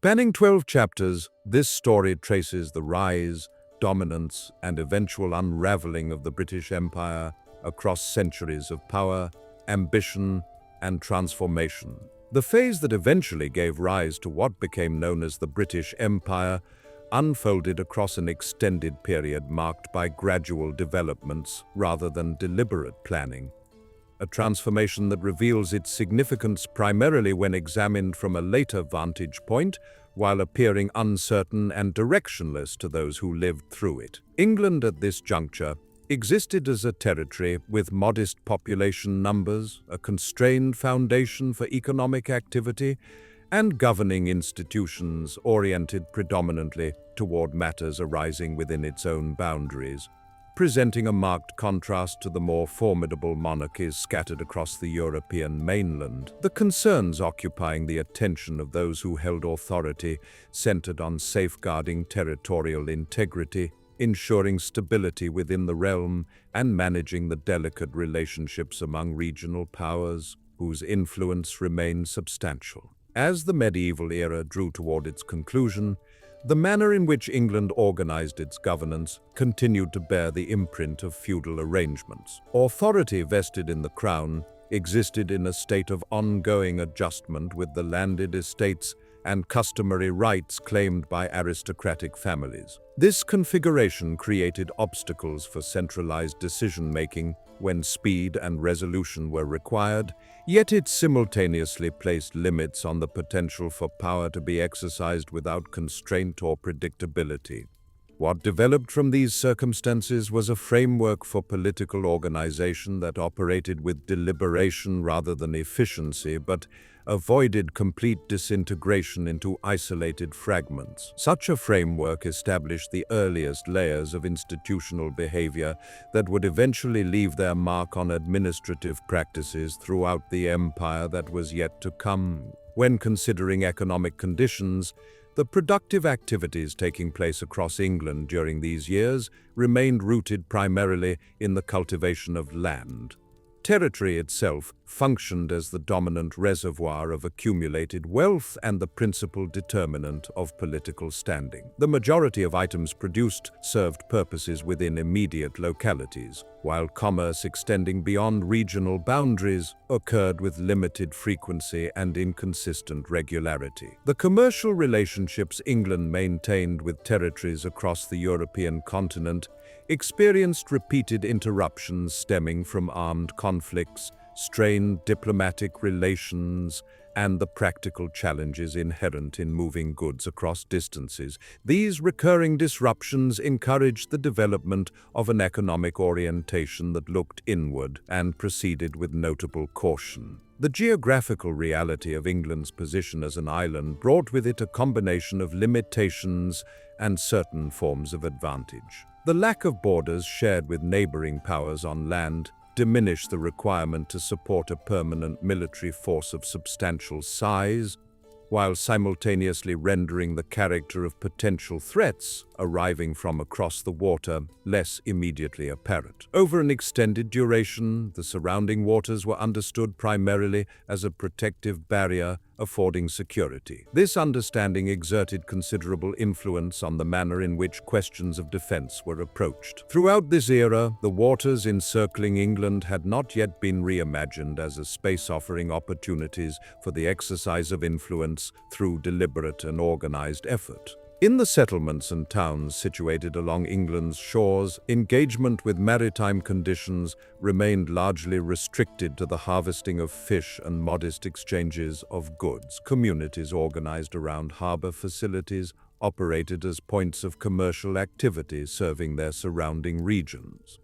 Spanning 12 chapters, this story traces the rise, dominance, and eventual unraveling of the British Empire across centuries of power, ambition, and transformation. The phase that eventually gave rise to what became known as the British Empire unfolded across an extended period marked by gradual developments rather than deliberate planning. A transformation that reveals its significance primarily when examined from a later vantage point, while appearing uncertain and directionless to those who lived through it. England at this juncture existed as a territory with modest population numbers, a constrained foundation for economic activity, and governing institutions oriented predominantly toward matters arising within its own boundaries, presenting a marked contrast to the more formidable monarchies scattered across the European mainland. The concerns occupying the attention of those who held authority centered on safeguarding territorial integrity, ensuring stability within the realm, and managing the delicate relationships among regional powers, whose influence remained substantial. As the medieval era drew toward its conclusion, the manner in which England organized its governance continued to bear the imprint of feudal arrangements. Authority vested in the crown existed in a state of ongoing adjustment with the landed estates and customary rights claimed by aristocratic families. This configuration created obstacles for centralized decision-making when speed and resolution were required, yet it simultaneously placed limits on the potential for power to be exercised without constraint or predictability. What developed from these circumstances was a framework for political organization that operated with deliberation rather than efficiency, but avoided complete disintegration into isolated fragments. Such a framework established the earliest layers of institutional behavior that would eventually leave their mark on administrative practices throughout the empire that was yet to come. When considering economic conditions, the productive activities taking place across England during these years remained rooted primarily in the cultivation of land. Territory itself functioned as the dominant reservoir of accumulated wealth and the principal determinant of political standing. The majority of items produced served purposes within immediate localities, while commerce extending beyond regional boundaries occurred with limited frequency and inconsistent regularity. The commercial relationships England maintained with territories across the European continent experienced repeated interruptions stemming from armed conflicts, strained diplomatic relations, and the practical challenges inherent in moving goods across distances. These recurring disruptions encouraged the development of an economic orientation that looked inward and proceeded with notable caution. The geographical reality of England's position as an island brought with it a combination of limitations and certain forms of advantage. The lack of borders shared with neighboring powers on land diminished the requirement to support a permanent military force of substantial size, while simultaneously rendering the character of potential threats arriving from across the water less immediately apparent. Over an extended duration, the surrounding waters were understood primarily as a protective barrier affording security. This understanding exerted considerable influence on the manner in which questions of defense were approached. Throughout this era, the waters encircling England had not yet been reimagined as a space offering opportunities for the exercise of influence through deliberate and organized effort. In the settlements and towns situated along England's shores, engagement with maritime conditions remained largely restricted to the harvesting of fish and modest exchanges of goods. Communities organized around harbor facilities operated as points of commercial activity serving their surrounding regions.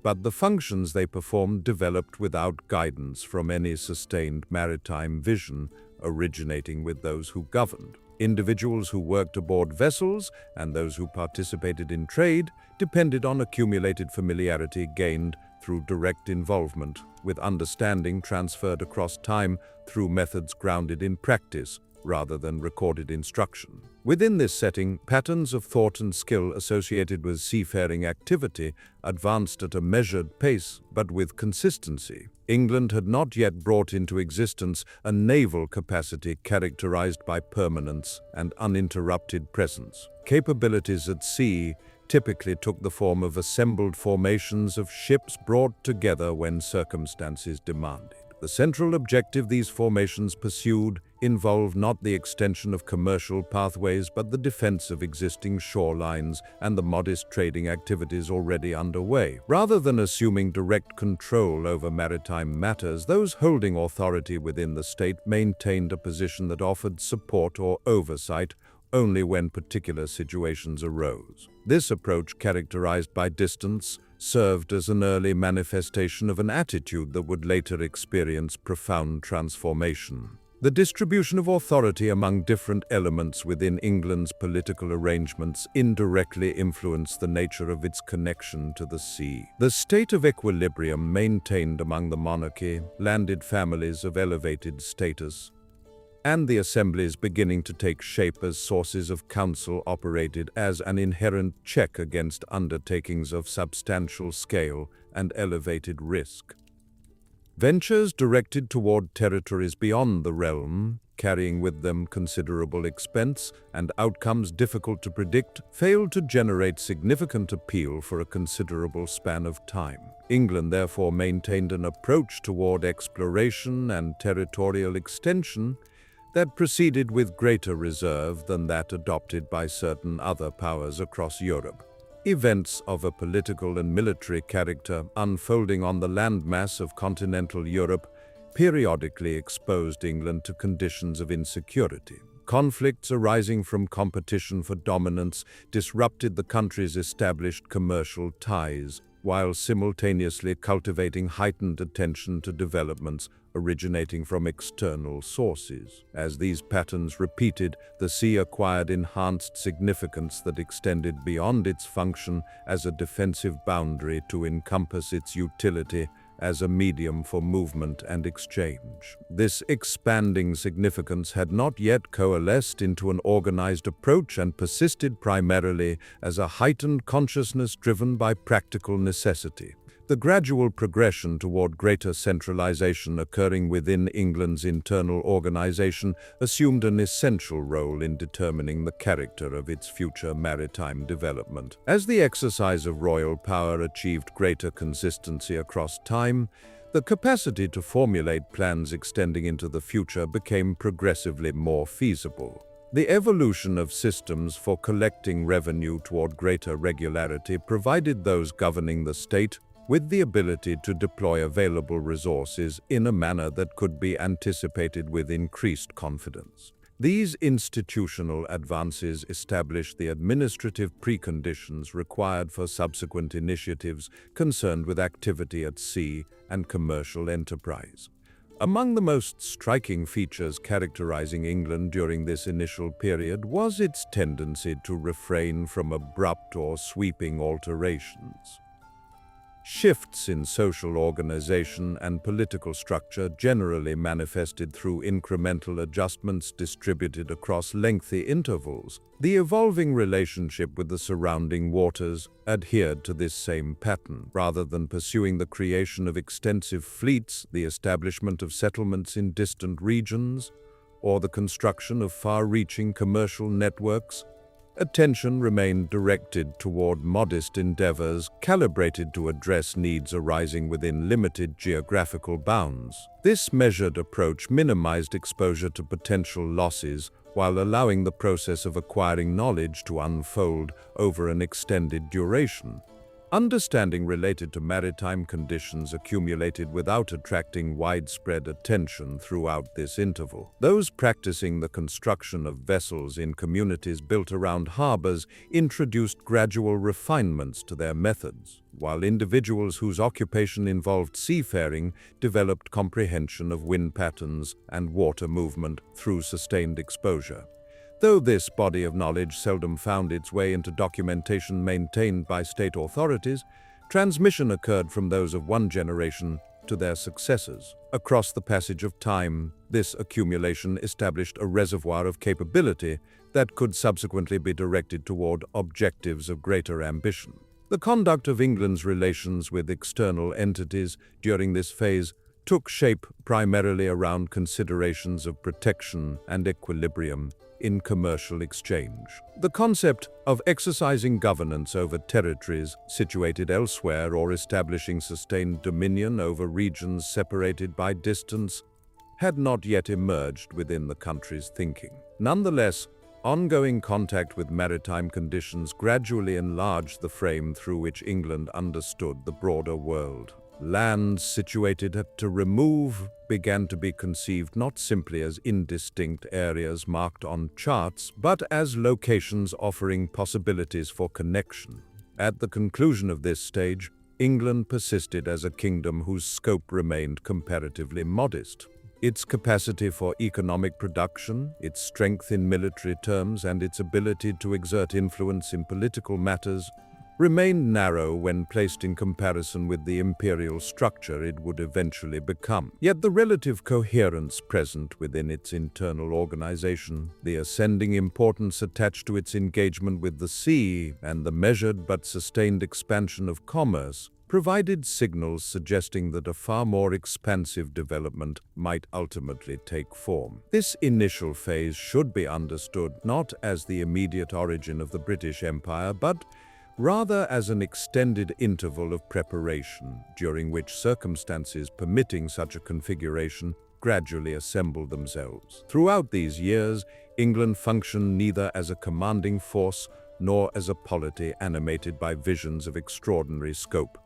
But the functions they performed developed without guidance from any sustained maritime vision originating with those who governed. Individuals who worked aboard vessels and those who participated in trade depended on accumulated familiarity gained through direct involvement, with understanding transferred across time through methods grounded in practice rather than recorded instruction. Within this setting, patterns of thought and skill associated with seafaring activity advanced at a measured pace, but with consistency. England had not yet brought into existence a naval capacity characterized by permanence and uninterrupted presence. Capabilities at sea typically took the form of assembled formations of ships brought together when circumstances demanded. The central objective these formations pursued involved not the extension of commercial pathways but the defense of existing shorelines and the modest trading activities already underway. Rather than assuming direct control over maritime matters, those holding authority within the state maintained a position that offered support or oversight only when particular situations arose. This approach, characterized by distance, served as an early manifestation of an attitude that would later experience profound transformation. The distribution of authority among different elements within England's political arrangements indirectly influenced the nature of its connection to the sea. The state of equilibrium maintained among the monarchy, landed families of elevated status, and the assemblies beginning to take shape as sources of counsel operated as an inherent check against undertakings of substantial scale and elevated risk. Ventures directed toward territories beyond the realm, carrying with them considerable expense and outcomes difficult to predict, failed to generate significant appeal for a considerable span of time. England therefore maintained an approach toward exploration and territorial extension that proceeded with greater reserve than that adopted by certain other powers across Europe. Events of a political and military character unfolding on the landmass of continental Europe periodically exposed England to conditions of insecurity. Conflicts arising from competition for dominance disrupted the country's established commercial ties, while simultaneously cultivating heightened attention to developments originating from external sources. As these patterns repeated, the sea acquired enhanced significance that extended beyond its function as a defensive boundary to encompass its utility as a medium for movement and exchange. This expanding significance had not yet coalesced into an organized approach and persisted primarily as a heightened consciousness driven by practical necessity. The gradual progression toward greater centralization occurring within England's internal organization assumed an essential role in determining the character of its future maritime development. As the exercise of royal power achieved greater consistency across time, the capacity to formulate plans extending into the future became progressively more feasible. The evolution of systems for collecting revenue toward greater regularity provided those governing the state with the ability to deploy available resources in a manner that could be anticipated with increased confidence. These institutional advances established the administrative preconditions required for subsequent initiatives concerned with activity at sea and commercial enterprise. Among the most striking features characterizing England during this initial period was its tendency to refrain from abrupt or sweeping alterations. Shifts in social organization and political structure generally manifested through incremental adjustments distributed across lengthy intervals. The evolving relationship with the surrounding waters adhered to this same pattern. Rather than pursuing the creation of extensive fleets, the establishment of settlements in distant regions, or the construction of far-reaching commercial networks, attention remained directed toward modest endeavors calibrated to address needs arising within limited geographical bounds. This measured approach minimized exposure to potential losses while allowing the process of acquiring knowledge to unfold over an extended duration. Understanding related to maritime conditions accumulated without attracting widespread attention throughout this interval. Those practicing the construction of vessels in communities built around harbors introduced gradual refinements to their methods, while individuals whose occupation involved seafaring developed comprehension of wind patterns and water movement through sustained exposure. Though this body of knowledge seldom found its way into documentation maintained by state authorities, transmission occurred from those of one generation to their successors. Across the passage of time, this accumulation established a reservoir of capability that could subsequently be directed toward objectives of greater ambition. The conduct of England's relations with external entities during this phase took shape primarily around considerations of protection and equilibrium in commercial exchange. The concept of exercising governance over territories situated elsewhere or establishing sustained dominion over regions separated by distance had not yet emerged within the country's thinking. Nonetheless, ongoing contact with maritime conditions gradually enlarged the frame through which England understood the broader world. Lands situated to remove began to be conceived not simply as indistinct areas marked on charts, but as locations offering possibilities for connection. At the conclusion of this stage, England persisted as a kingdom whose scope remained comparatively modest. Its capacity for economic production, its strength in military terms, and its ability to exert influence in political matters remained narrow when placed in comparison with the imperial structure it would eventually become. Yet the relative coherence present within its internal organization, the ascending importance attached to its engagement with the sea, and the measured but sustained expansion of commerce provided signals suggesting that a far more expansive development might ultimately take form. This initial phase should be understood not as the immediate origin of the British Empire, but rather as an extended interval of preparation, during which circumstances permitting such a configuration gradually assembled themselves. Throughout these years, England functioned neither as a commanding force nor as a polity animated by visions of extraordinary scope.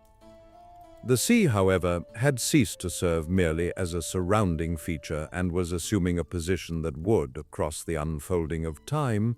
The sea, however, had ceased to serve merely as a surrounding feature and was assuming a position that would, across the unfolding of time,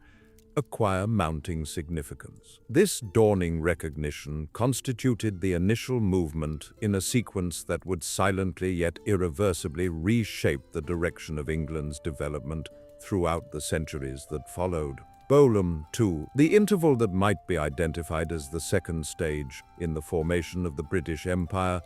acquire mounting significance. This dawning recognition constituted the initial movement in a sequence that would silently yet irreversibly reshape the direction of England's development throughout the centuries that followed. Bolum, too, the interval that might be identified as the second stage in the formation of the British Empire,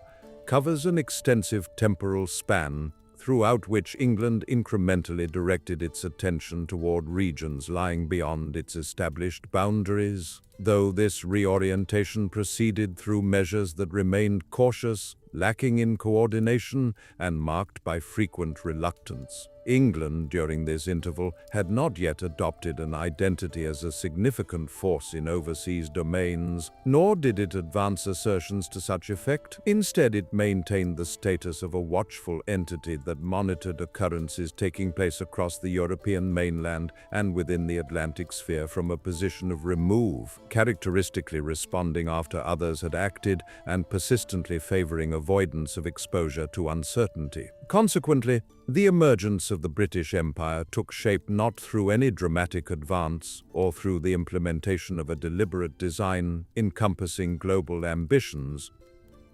covers an extensive temporal span throughout which England incrementally directed its attention toward regions lying beyond its established boundaries. Though this reorientation proceeded through measures that remained cautious, lacking in coordination, and marked by frequent reluctance, England, during this interval, had not yet adopted an identity as a significant force in overseas domains, nor did it advance assertions to such effect. Instead, it maintained the status of a watchful entity that monitored occurrences taking place across the European mainland and within the Atlantic sphere from a position of remove, characteristically responding after others had acted and persistently favoring avoidance of exposure to uncertainty. Consequently, the emergence of the British Empire took shape not through any dramatic advance or through the implementation of a deliberate design encompassing global ambitions,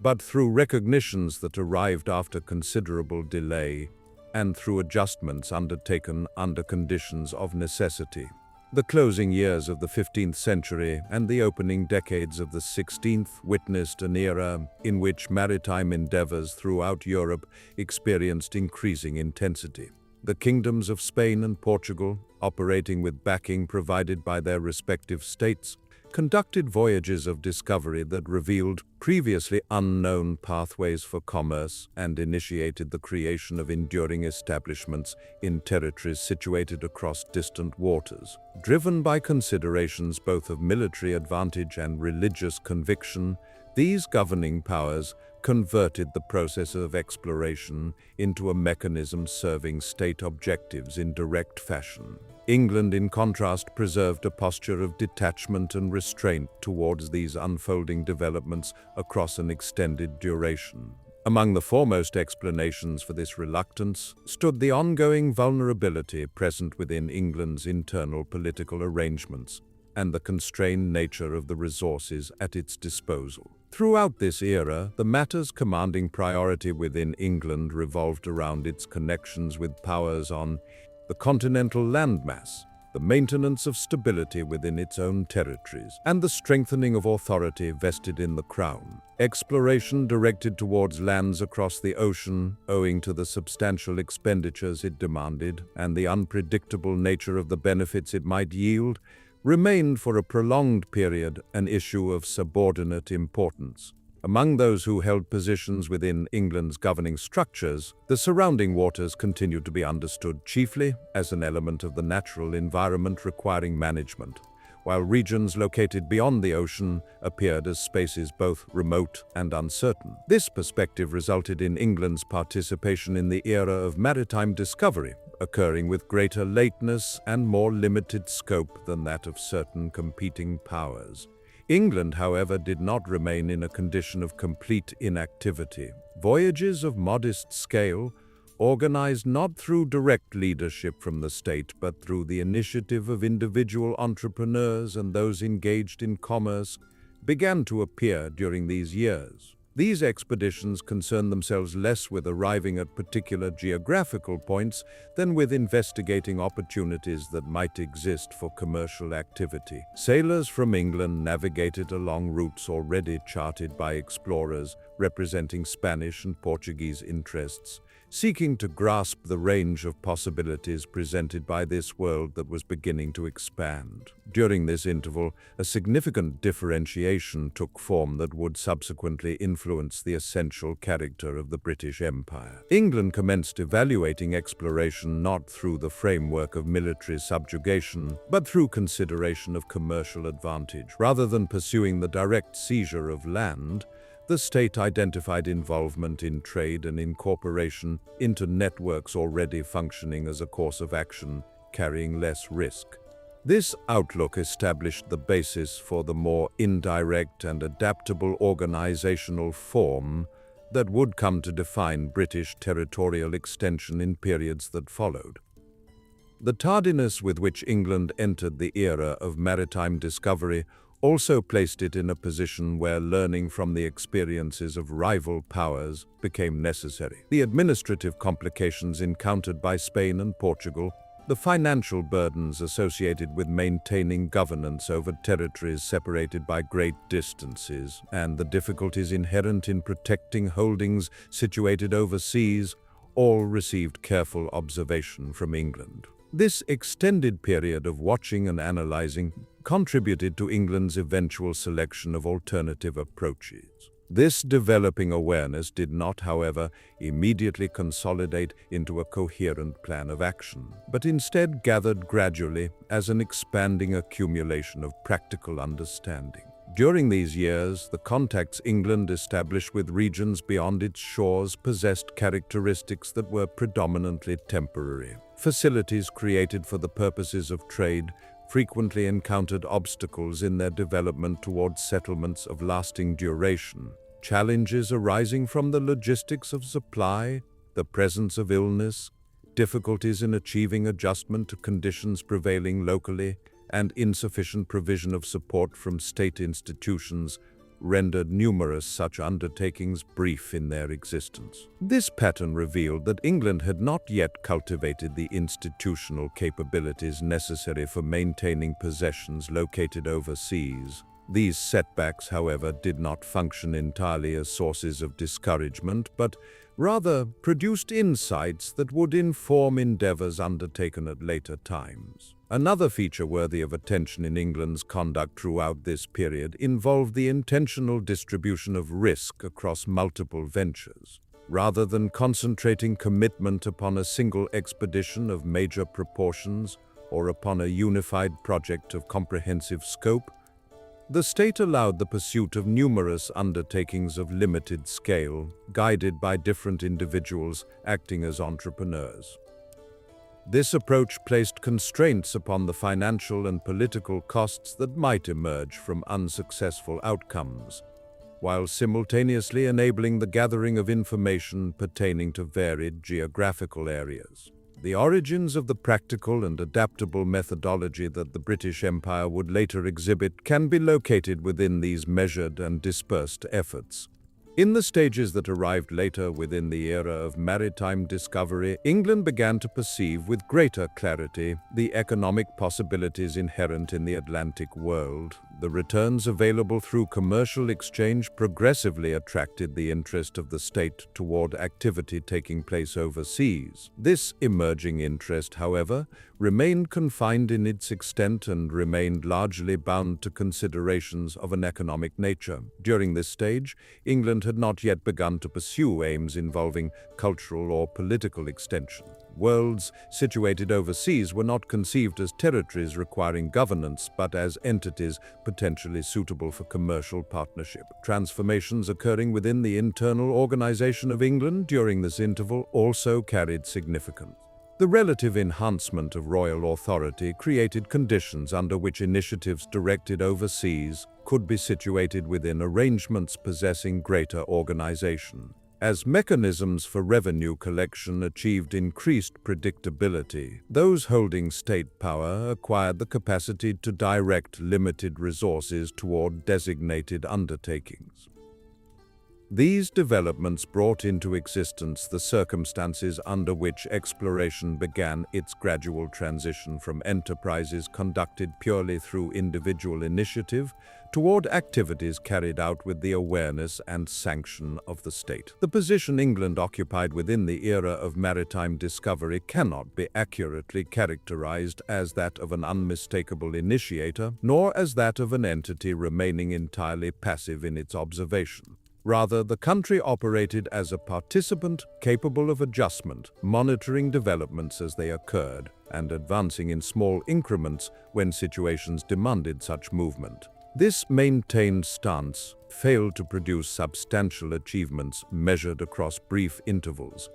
but through recognitions that arrived after considerable delay and through adjustments undertaken under conditions of necessity. The closing years of the 15th century and the opening decades of the 16th witnessed an era in which maritime endeavors throughout Europe experienced increasing intensity. The kingdoms of Spain and Portugal, operating with backing provided by their respective states, conducted voyages of discovery that revealed previously unknown pathways for commerce and initiated the creation of enduring establishments in territories situated across distant waters. Driven by considerations both of military advantage and religious conviction, these governing powers converted the process of exploration into a mechanism serving state objectives in direct fashion. England, in contrast, preserved a posture of detachment and restraint towards these unfolding developments across an extended duration. Among the foremost explanations for this reluctance stood the ongoing vulnerability present within England's internal political arrangements and the constrained nature of the resources at its disposal. Throughout this era, the matters commanding priority within England revolved around its connections with powers on the continental landmass, the maintenance of stability within its own territories, and the strengthening of authority vested in the crown. Exploration directed towards lands across the ocean, owing to the substantial expenditures it demanded and the unpredictable nature of the benefits it might yield, remained for a prolonged period an issue of subordinate importance. Among those who held positions within England's governing structures, the surrounding waters continued to be understood chiefly as an element of the natural environment requiring management, while regions located beyond the ocean appeared as spaces both remote and uncertain. This perspective resulted in England's participation in the era of maritime discovery, occurring with greater lateness and more limited scope than that of certain competing powers. England, however, did not remain in a condition of complete inactivity. Voyages of modest scale, organized not through direct leadership from the state but through the initiative of individual entrepreneurs and those engaged in commerce, began to appear during these years. These expeditions concerned themselves less with arriving at particular geographical points than with investigating opportunities that might exist for commercial activity. Sailors from England navigated along routes already charted by explorers representing Spanish and Portuguese interests, seeking to grasp the range of possibilities presented by this world that was beginning to expand. During this interval, a significant differentiation took form that would subsequently influence the essential character of the British Empire. England commenced evaluating exploration not through the framework of military subjugation, but through consideration of commercial advantage. Rather than pursuing the direct seizure of land, the state identified involvement in trade and incorporation into networks already functioning as a course of action, carrying less risk. This outlook established the basis for the more indirect and adaptable organizational form that would come to define British territorial extension in periods that followed. The tardiness with which England entered the era of maritime discovery also placed it in a position where learning from the experiences of rival powers became necessary. The administrative complications encountered by Spain and Portugal, the financial burdens associated with maintaining governance over territories separated by great distances, and the difficulties inherent in protecting holdings situated overseas, all received careful observation from England. This extended period of watching and analyzing contributed to England's eventual selection of alternative approaches. This developing awareness did not, however, immediately consolidate into a coherent plan of action, but instead gathered gradually as an expanding accumulation of practical understanding. During these years, the contacts England established with regions beyond its shores possessed characteristics that were predominantly temporary. Facilities created for the purposes of trade frequently encountered obstacles in their development towards settlements of lasting duration. Challenges arising from the logistics of supply, the presence of illness, difficulties in achieving adjustment to conditions prevailing locally, and insufficient provision of support from state institutions rendered numerous such undertakings brief in their existence. This pattern revealed that England had not yet cultivated the institutional capabilities necessary for maintaining possessions located overseas. These setbacks, however, did not function entirely as sources of discouragement, but rather produced insights that would inform endeavors undertaken at later times. Another feature worthy of attention in England's conduct throughout this period involved the intentional distribution of risk across multiple ventures. Rather than concentrating commitment upon a single expedition of major proportions or upon a unified project of comprehensive scope, the state allowed the pursuit of numerous undertakings of limited scale, guided by different individuals acting as entrepreneurs. This approach placed constraints upon the financial and political costs that might emerge from unsuccessful outcomes, while simultaneously enabling the gathering of information pertaining to varied geographical areas. The origins of the practical and adaptable methodology that the British Empire would later exhibit can be located within these measured and dispersed efforts. In the stages that arrived later within the era of maritime discovery, England began to perceive with greater clarity the economic possibilities inherent in the Atlantic world. The returns available through commercial exchange progressively attracted the interest of the state toward activity taking place overseas. This emerging interest, however, remained confined in its extent and remained largely bound to considerations of an economic nature. During this stage, England had not yet begun to pursue aims involving cultural or political extension. Worlds situated overseas were not conceived as territories requiring governance, but as entities potentially suitable for commercial partnership. Transformations occurring within the internal organization of England during this interval also carried significance. The relative enhancement of royal authority created conditions under which initiatives directed overseas could be situated within arrangements possessing greater organization. As mechanisms for revenue collection achieved increased predictability, those holding state power acquired the capacity to direct limited resources toward designated undertakings. These developments brought into existence the circumstances under which exploration began its gradual transition from enterprises conducted purely through individual initiative toward activities carried out with the awareness and sanction of the state. The position England occupied within the era of maritime discovery cannot be accurately characterized as that of an unmistakable initiator, nor as that of an entity remaining entirely passive in its observation. Rather, the country operated as a participant capable of adjustment, monitoring developments as they occurred, and advancing in small increments when situations demanded such movement. This maintained stance failed to produce substantial achievements measured across brief intervals.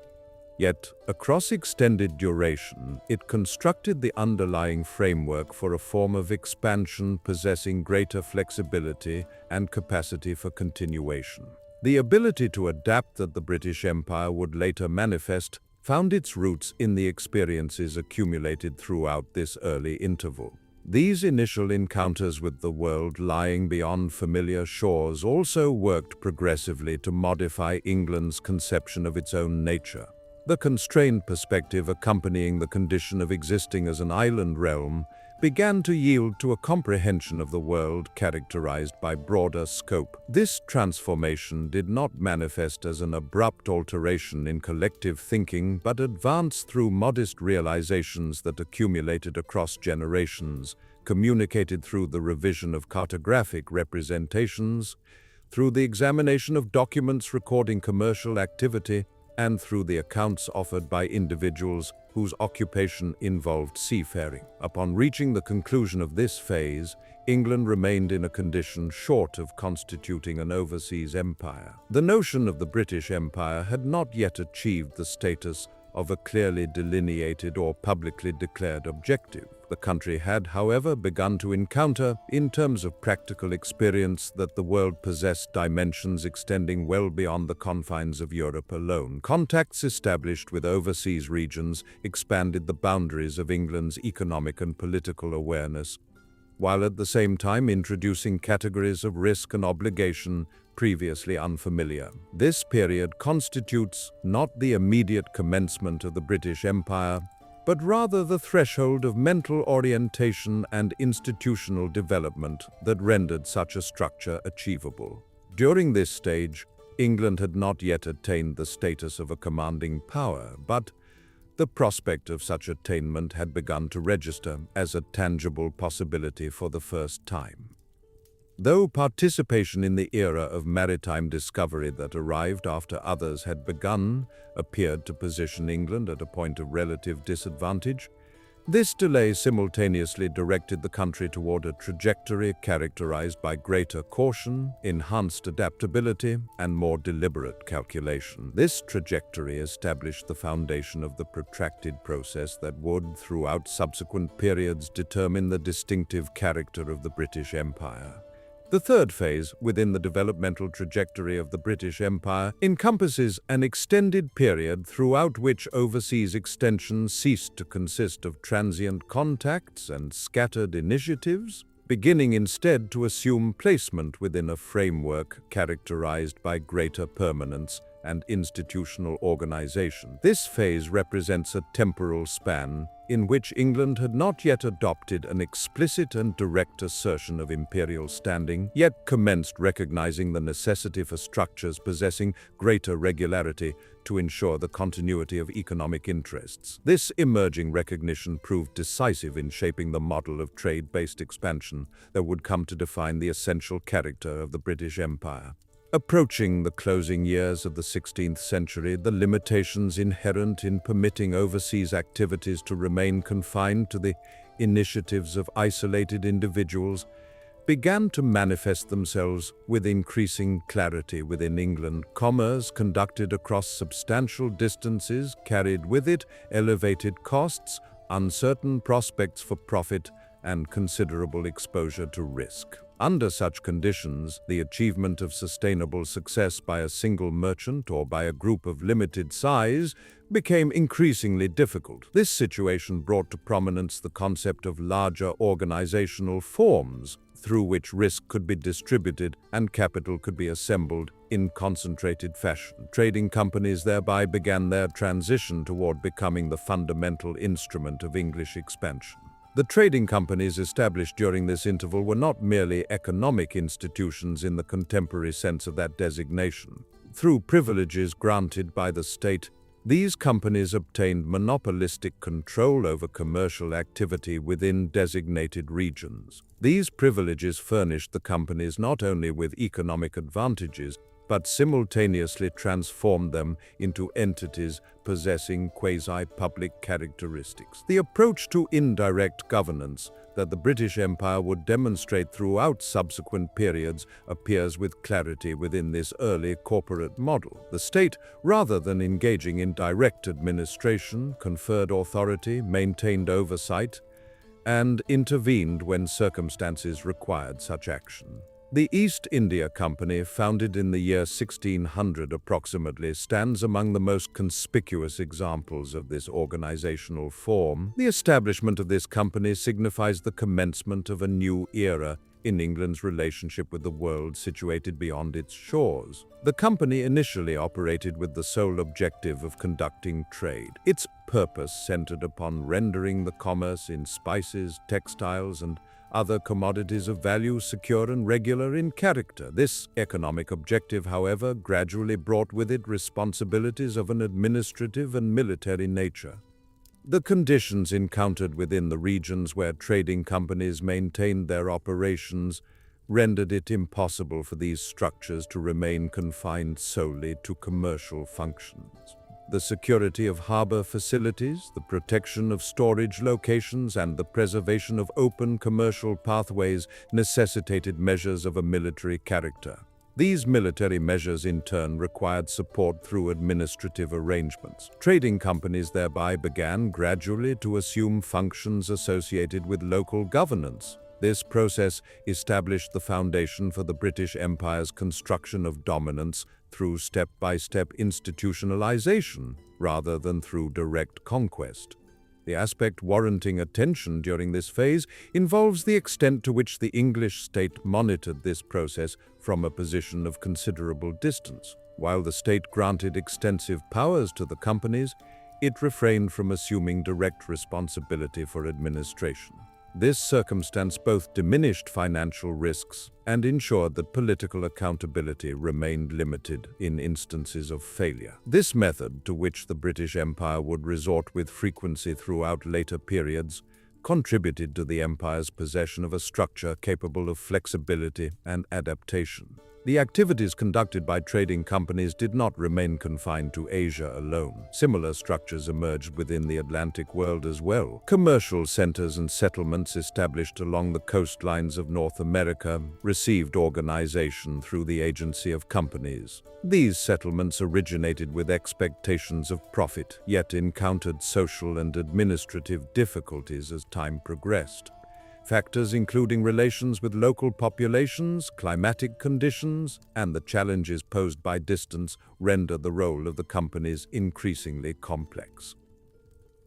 Yet, across extended duration, it constructed the underlying framework for a form of expansion possessing greater flexibility and capacity for continuation. The ability to adapt that the British Empire would later manifest found its roots in the experiences accumulated throughout this early interval. These initial encounters with the world lying beyond familiar shores also worked progressively to modify England's conception of its own nature. The constrained perspective accompanying the condition of existing as an island realm began to yield to a comprehension of the world characterized by broader scope. This transformation did not manifest as an abrupt alteration in collective thinking, but advanced through modest realizations that accumulated across generations, communicated through the revision of cartographic representations, through the examination of documents recording commercial activity, and through the accounts offered by individuals whose occupation involved seafaring. Upon reaching the conclusion of this phase, England remained in a condition short of constituting an overseas empire. The notion of the British Empire had not yet achieved the status of a clearly delineated or publicly declared objective. The country had, however, begun to encounter, in terms of practical experience, that the world possessed dimensions extending well beyond the confines of Europe alone. Contacts established with overseas regions expanded the boundaries of England's economic and political awareness, while at the same time introducing categories of risk and obligation previously unfamiliar. This period constitutes not the immediate commencement of the British Empire, but rather the threshold of mental orientation and institutional development that rendered such a structure achievable. During this stage, England had not yet attained the status of a commanding power, but the prospect of such attainment had begun to register as a tangible possibility for the first time. Though participation in the era of maritime discovery that arrived after others had begun appeared to position England at a point of relative disadvantage, this delay simultaneously directed the country toward a trajectory characterized by greater caution, enhanced adaptability, and more deliberate calculation. This trajectory established the foundation of the protracted process that would, throughout subsequent periods, determine the distinctive character of the British Empire. The third phase within the developmental trajectory of the British Empire encompasses an extended period throughout which overseas extension ceased to consist of transient contacts and scattered initiatives. beginning instead to assume placement within a framework characterized by greater permanence and institutional organization. This phase represents a temporal span in which England had not yet adopted an explicit and direct assertion of imperial standing, yet commenced recognizing the necessity for structures possessing greater regularity to ensure the continuity of economic interests. This emerging recognition proved decisive in shaping the model of trade-based expansion that would come to define the essential character of the British Empire. Approaching the closing years of the 16th century, the limitations inherent in permitting overseas activities to remain confined to the initiatives of isolated individuals began to manifest themselves with increasing clarity within England. Commerce conducted across substantial distances carried with it elevated costs, uncertain prospects for profit, and considerable exposure to risk. Under such conditions, the achievement of sustainable success by a single merchant or by a group of limited size became increasingly difficult. This situation brought to prominence the concept of larger organizational forms, through which risk could be distributed and capital could be assembled in concentrated fashion. Trading companies thereby began their transition toward becoming the fundamental instrument of English expansion. The trading companies established during this interval were not merely economic institutions in the contemporary sense of that designation. Through privileges granted by the state, these companies obtained monopolistic control over commercial activity within designated regions. These privileges furnished the companies not only with economic advantages, but simultaneously transformed them into entities possessing quasi-public characteristics. The approach to indirect governance that the British Empire would demonstrate throughout subsequent periods appears with clarity within this early corporate model. The state, rather than engaging in direct administration, conferred authority, maintained oversight, and intervened when circumstances required such action. The East India Company, founded in the year 1600 approximately, stands among the most conspicuous examples of this organizational form. The establishment of this company signifies the commencement of a new era in England's relationship with the world situated beyond its shores. The company initially operated with the sole objective of conducting trade. Its purpose centered upon rendering the commerce in spices, textiles, and other commodities of value secure and regular in character. This economic objective, however, gradually brought with it responsibilities of an administrative and military nature. The conditions encountered within the regions where trading companies maintained their operations rendered it impossible for these structures to remain confined solely to commercial functions. The security of harbor facilities, the protection of storage locations, and the preservation of open commercial pathways necessitated measures of a military character. These military measures in turn required support through administrative arrangements. Trading companies thereby began gradually to assume functions associated with local governance. This process established the foundation for the British Empire's construction of dominance through step-by-step institutionalization rather than through direct conquest. The aspect warranting attention during this phase involves the extent to which the English state monitored this process from a position of considerable distance. While the state granted extensive powers to the companies, it refrained from assuming direct responsibility for administration. This circumstance both diminished financial risks and ensured that political accountability remained limited in instances of failure. This method, to which the British Empire would resort with frequency throughout later periods, contributed to the empire's possession of a structure capable of flexibility and adaptation. The activities conducted by trading companies did not remain confined to Asia alone. Similar structures emerged within the Atlantic world as well. Commercial centers and settlements established along the coastlines of North America received organization through the agency of companies. These settlements originated with expectations of profit, yet encountered social and administrative difficulties as time progressed. Factors including relations with local populations, climatic conditions, and the challenges posed by distance render the role of the companies increasingly complex.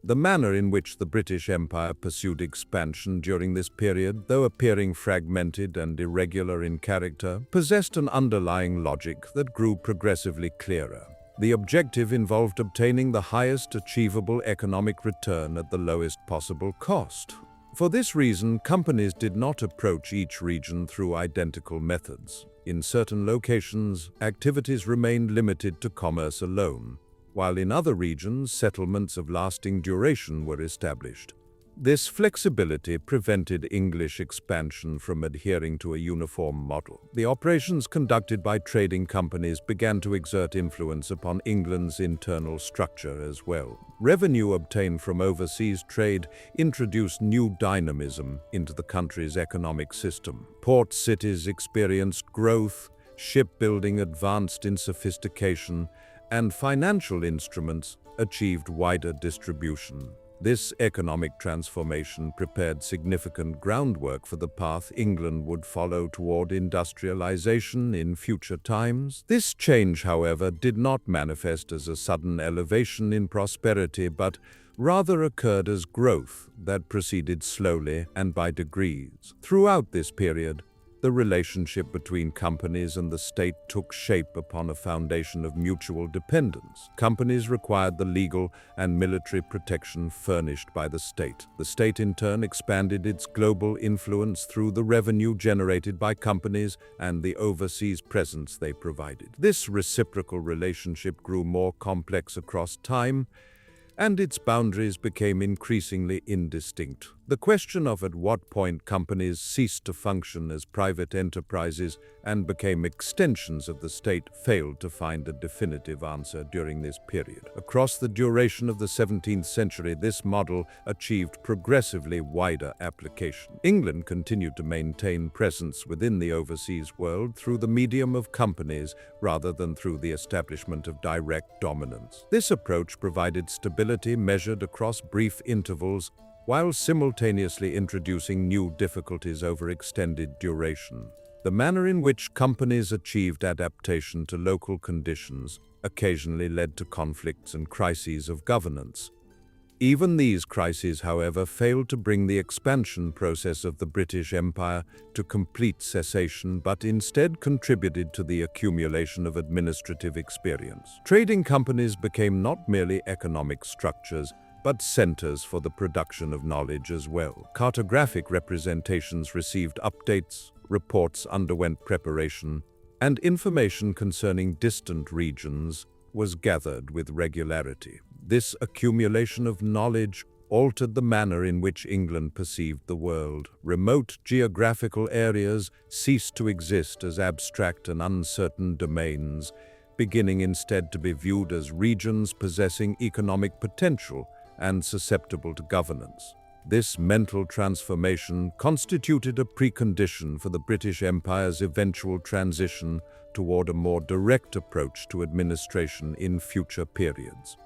The manner in which the British Empire pursued expansion during this period, though appearing fragmented and irregular in character, possessed an underlying logic that grew progressively clearer. The objective involved obtaining the highest achievable economic return at the lowest possible cost. For this reason, companies did not approach each region through identical methods. In certain locations, activities remained limited to commerce alone, while in other regions, settlements of lasting duration were established. This flexibility prevented English expansion from adhering to a uniform model. The operations conducted by trading companies began to exert influence upon England's internal structure as well. Revenue obtained from overseas trade introduced new dynamism into the country's economic system. Port cities experienced growth, shipbuilding advanced in sophistication, and financial instruments achieved wider distribution. This economic transformation prepared significant groundwork for the path England would follow toward industrialization in future times. This change, however, did not manifest as a sudden elevation in prosperity, but rather occurred as growth that proceeded slowly and by degrees. Throughout this period, the relationship between companies and the state took shape upon a foundation of mutual dependence. Companies required the legal and military protection furnished by the state. The state in turn expanded its global influence through the revenue generated by companies and the overseas presence they provided. This reciprocal relationship grew more complex across time, and its boundaries became increasingly indistinct. The question of at what point companies ceased to function as private enterprises and became extensions of the state failed to find a definitive answer during this period. Across the duration of the 17th century, this model achieved progressively wider application. England continued to maintain presence within the overseas world through the medium of companies rather than through the establishment of direct dominance. This approach provided stability measured across brief intervals, while simultaneously introducing new difficulties over extended duration. The manner in which companies achieved adaptation to local conditions occasionally led to conflicts and crises of governance. Even these crises, however, failed to bring the expansion process of the British Empire to complete cessation, but instead contributed to the accumulation of administrative experience. Trading companies became not merely economic structures, but centers for the production of knowledge as well. Cartographic representations received updates, reports underwent preparation, and information concerning distant regions was gathered with regularity. This accumulation of knowledge altered the manner in which England perceived the world. Remote geographical areas ceased to exist as abstract and uncertain domains, beginning instead to be viewed as regions possessing economic potential and susceptible to governance. This mental transformation constituted a precondition for the British Empire's eventual transition toward a more direct approach to administration in future periods.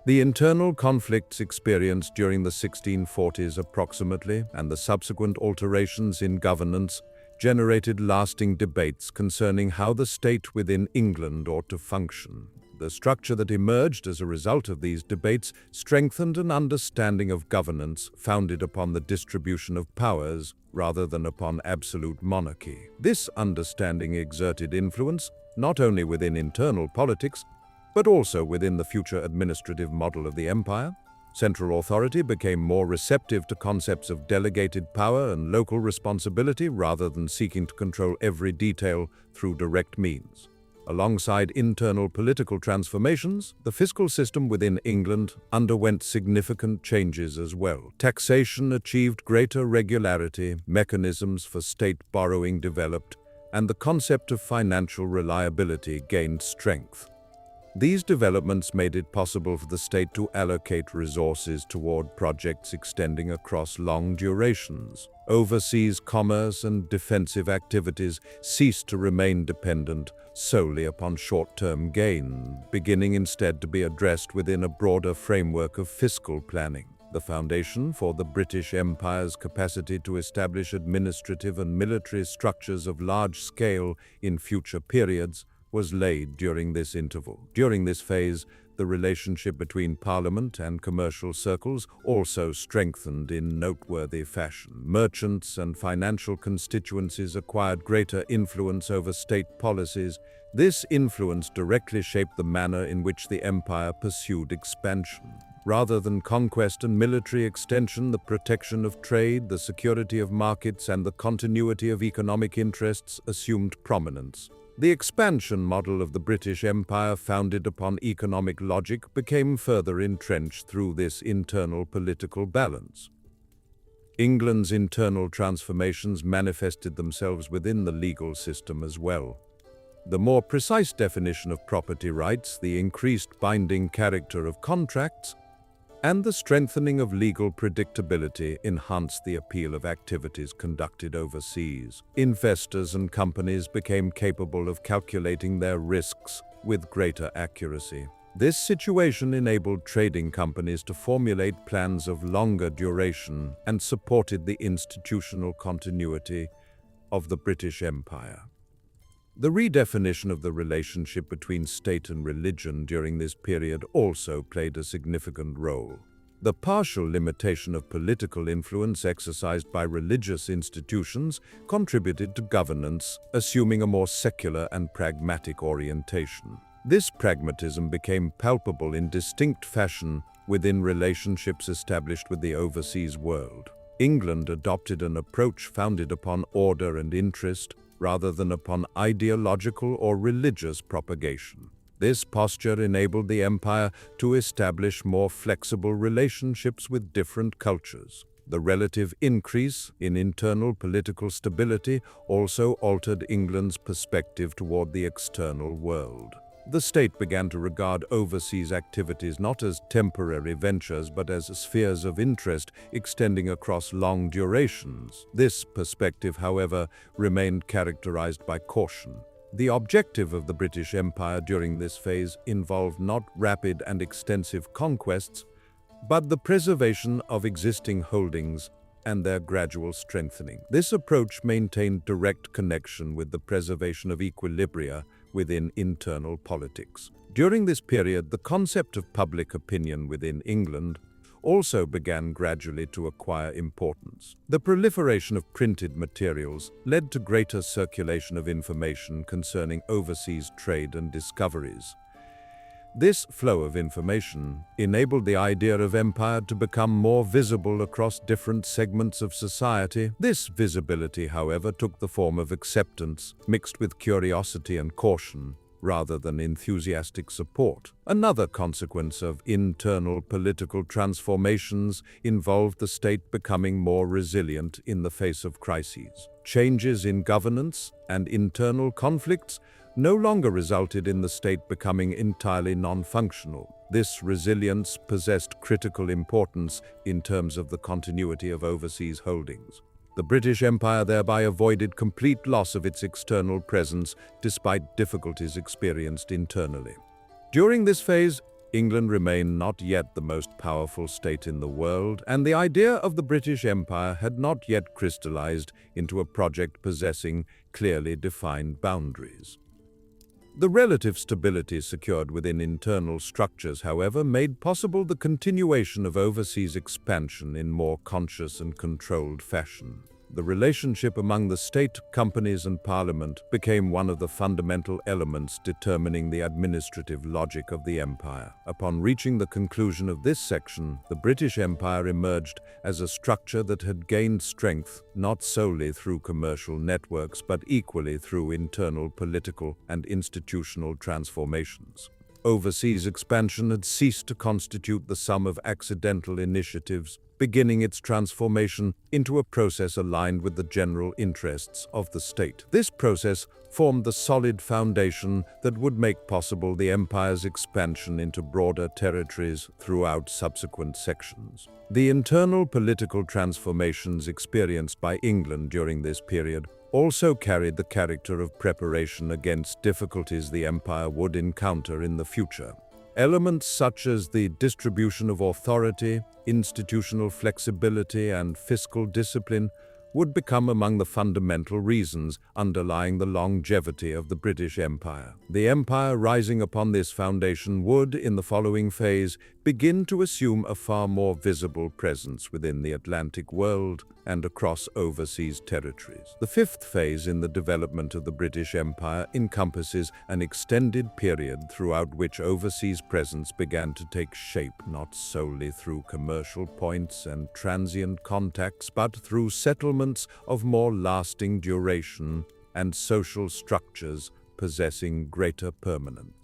The internal conflicts experienced during the 1640s approximately, and the subsequent alterations in governance, generated lasting debates concerning how the state within England ought to function. The structure that emerged as a result of these debates strengthened an understanding of governance founded upon the distribution of powers rather than upon absolute monarchy. This understanding exerted influence not only within internal politics, but also within the future administrative model of the empire. Central authority became more receptive to concepts of delegated power and local responsibility rather than seeking to control every detail through direct means. Alongside internal political transformations, the fiscal system within England underwent significant changes as well. Taxation achieved greater regularity, mechanisms for state borrowing developed, and the concept of financial reliability gained strength. These developments made it possible for the state to allocate resources toward projects extending across long durations. Overseas commerce and defensive activities ceased to remain dependent solely upon short-term gain, beginning instead to be addressed within a broader framework of fiscal planning. The foundation for the British Empire's capacity to establish administrative and military structures of large scale in future periods was laid during this interval. During this phase, the relationship between parliament and commercial circles also strengthened in noteworthy fashion. Merchants and financial constituencies acquired greater influence over state policies. This influence directly shaped the manner in which the empire pursued expansion. Rather than conquest and military extension, the protection of trade, the security of markets, and the continuity of economic interests assumed prominence. The expansion model of the British Empire, founded upon economic logic, became further entrenched through this internal political balance. England's internal transformations manifested themselves within the legal system as well. The more precise definition of property rights, the increased binding character of contracts, and the strengthening of legal predictability enhanced the appeal of activities conducted overseas. Investors and companies became capable of calculating their risks with greater accuracy. This situation enabled trading companies to formulate plans of longer duration and supported the institutional continuity of the British Empire. The redefinition of the relationship between state and religion during this period also played a significant role. The partial limitation of political influence exercised by religious institutions contributed to governance, assuming a more secular and pragmatic orientation. This pragmatism became palpable in distinct fashion within relationships established with the overseas world. England adopted an approach founded upon order and interest, rather than upon ideological or religious propagation. This posture enabled the empire to establish more flexible relationships with different cultures. The relative increase in internal political stability also altered England's perspective toward the external world. The state began to regard overseas activities not as temporary ventures but as spheres of interest extending across long durations. This perspective, however, remained characterized by caution. The objective of the British Empire during this phase involved not rapid and extensive conquests, but the preservation of existing holdings and their gradual strengthening. This approach maintained direct connection with the preservation of equilibria within internal politics. During this period, the concept of public opinion within England also began gradually to acquire importance. The proliferation of printed materials led to greater circulation of information concerning overseas trade and discoveries. This flow of information enabled the idea of empire to become more visible across different segments of society. This visibility, however, took the form of acceptance, mixed with curiosity and caution, rather than enthusiastic support. Another consequence of internal political transformations involved the state becoming more resilient in the face of crises. Changes in governance and internal conflicts no longer resulted in the state becoming entirely non-functional. This resilience possessed critical importance in terms of the continuity of overseas holdings. The British Empire thereby avoided complete loss of its external presence despite difficulties experienced internally. During this phase, England remained not yet the most powerful state in the world, and the idea of the British Empire had not yet crystallized into a project possessing clearly defined boundaries. The relative stability secured within internal structures, however, made possible the continuation of overseas expansion in more conscious and controlled fashion. The relationship among the state, companies, and parliament became one of the fundamental elements determining the administrative logic of the empire. Upon reaching the conclusion of this section, the British Empire emerged as a structure that had gained strength not solely through commercial networks but equally through internal political and institutional transformations. Overseas expansion had ceased to constitute the sum of accidental initiatives, beginning its transformation into a process aligned with the general interests of the state. This process formed the solid foundation that would make possible the empire's expansion into broader territories throughout subsequent sections. The internal political transformations experienced by England during this period also carried the character of preparation against difficulties the empire would encounter in the future. Elements such as the distribution of authority, institutional flexibility, and fiscal discipline would become among the fundamental reasons underlying the longevity of the British Empire. The empire rising upon this foundation would, in the following phase, begin to assume a far more visible presence within the Atlantic world and across overseas territories. The fifth phase in the development of the British Empire encompasses an extended period throughout which overseas presence began to take shape not solely through commercial points and transient contacts, but through settlements of more lasting duration and social structures possessing greater permanence.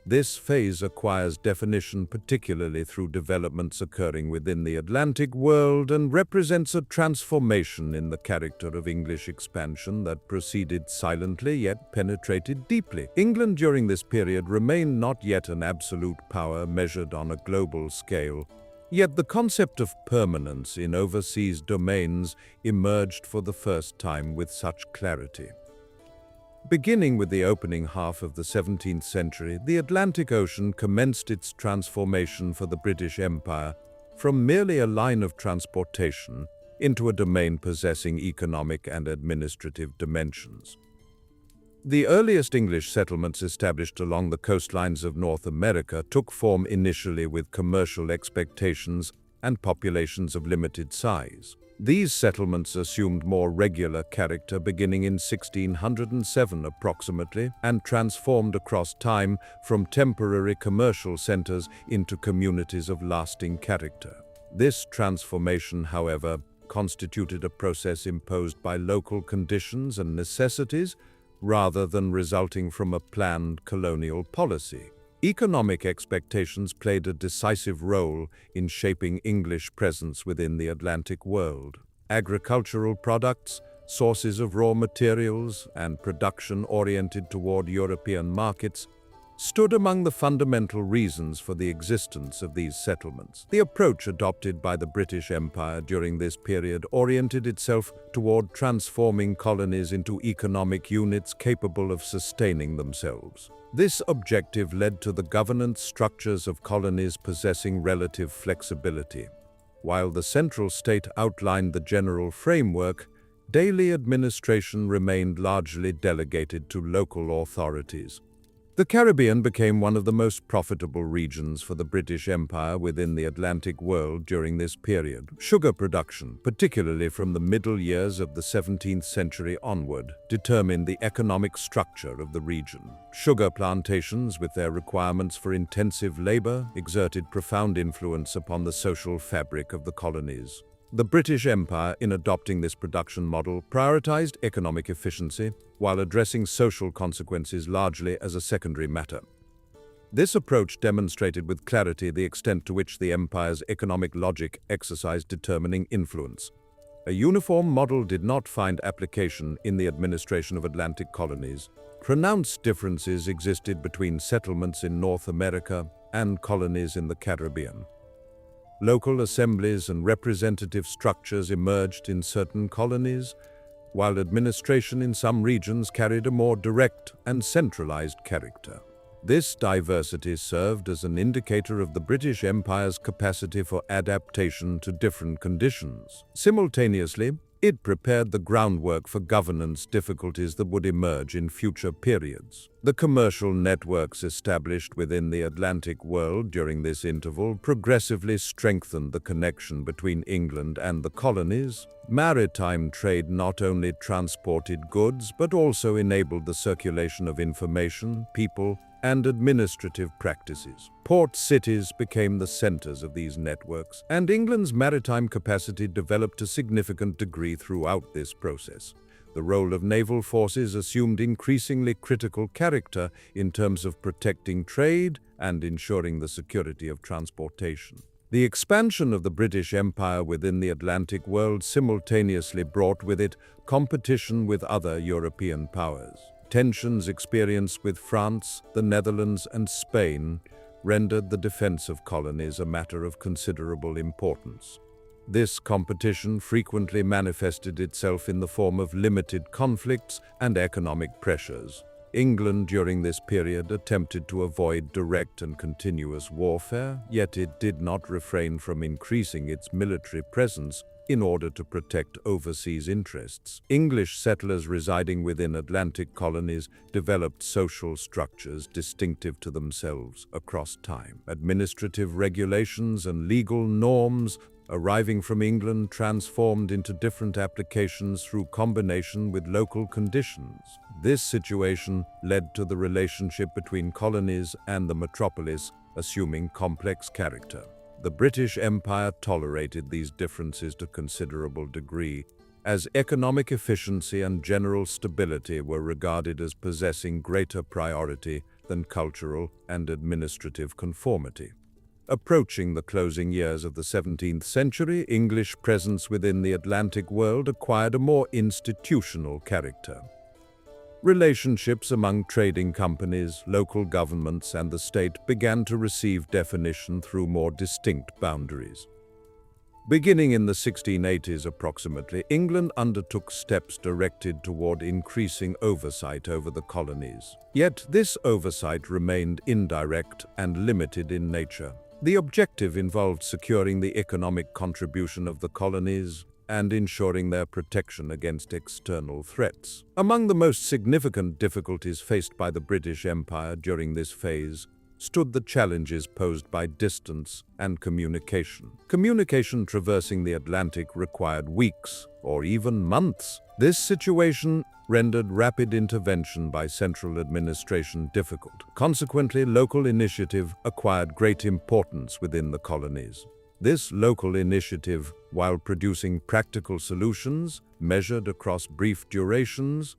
This phase acquires definition particularly through developments occurring within the Atlantic world and represents a transformation in the character of English expansion that proceeded silently yet penetrated deeply. England during this period remained not yet an absolute power measured on a global scale, yet the concept of permanence in overseas domains emerged for the first time with such clarity. Beginning with the opening half of the 17th century, the Atlantic Ocean commenced its transformation for the British Empire from merely a line of transportation into a domain possessing economic and administrative dimensions. The earliest English settlements established along the coastlines of North America took form initially with commercial expectations and populations of limited size. These settlements assumed more regular character beginning in 1607 approximately and transformed across time from temporary commercial centers into communities of lasting character. This transformation, however, constituted a process imposed by local conditions and necessities rather than resulting from a planned colonial policy. Economic expectations played a decisive role in shaping English presence within the Atlantic world. Agricultural products, sources of raw materials, and production oriented toward European markets stood among the fundamental reasons for the existence of these settlements. The approach adopted by the British Empire during this period oriented itself toward transforming colonies into economic units capable of sustaining themselves. This objective led to the governance structures of colonies possessing relative flexibility. While the central state outlined the general framework, daily administration remained largely delegated to local authorities. The Caribbean became one of the most profitable regions for the British Empire within the Atlantic world during this period. Sugar production, particularly from the middle years of the 17th century onward, determined the economic structure of the region. Sugar plantations, with their requirements for intensive labor, exerted profound influence upon the social fabric of the colonies. The British Empire, in adopting this production model, prioritized economic efficiency while addressing social consequences largely as a secondary matter. This approach demonstrated with clarity the extent to which the empire's economic logic exercised determining influence. A uniform model did not find application in the administration of Atlantic colonies. Pronounced differences existed between settlements in North America and colonies in the Caribbean. Local assemblies and representative structures emerged in certain colonies, while administration in some regions carried a more direct and centralized character. This diversity served as an indicator of the British Empire's capacity for adaptation to different conditions. Simultaneously, it prepared the groundwork for governance difficulties that would emerge in future periods. The commercial networks established within the Atlantic world during this interval progressively strengthened the connection between England and the colonies. Maritime trade not only transported goods but also enabled the circulation of information, people, and administrative practices. Port cities became the centers of these networks, and England's maritime capacity developed to a significant degree throughout this process. The role of naval forces assumed increasingly critical character in terms of protecting trade and ensuring the security of transportation. The expansion of the British Empire within the Atlantic world simultaneously brought with it competition with other European powers. Tensions experienced with France, the Netherlands, and Spain rendered the defense of colonies a matter of considerable importance. This competition frequently manifested itself in the form of limited conflicts and economic pressures. England during this period attempted to avoid direct and continuous warfare, yet it did not refrain from increasing its military presence in order to protect overseas interests. English settlers residing within Atlantic colonies developed social structures distinctive to themselves across time. Administrative regulations and legal norms arriving from England transformed into different applications through combination with local conditions. This situation led to the relationship between colonies and the metropolis assuming complex character. The British Empire tolerated these differences to a considerable degree, as economic efficiency and general stability were regarded as possessing greater priority than cultural and administrative conformity. Approaching the closing years of the 17th century, English presence within the Atlantic world acquired a more institutional character. Relationships among trading companies, local governments, and the state began to receive definition through more distinct boundaries. Beginning in the 1680s approximately, England undertook steps directed toward increasing oversight over the colonies. Yet this oversight remained indirect and limited in nature. The objective involved securing the economic contribution of the colonies and ensuring their protection against external threats. Among the most significant difficulties faced by the British Empire during this phase stood the challenges posed by distance and communication. Communication traversing the Atlantic required weeks or even months. This situation rendered rapid intervention by central administration difficult. Consequently, local initiative acquired great importance within the colonies. This local initiative, while producing practical solutions measured across brief durations,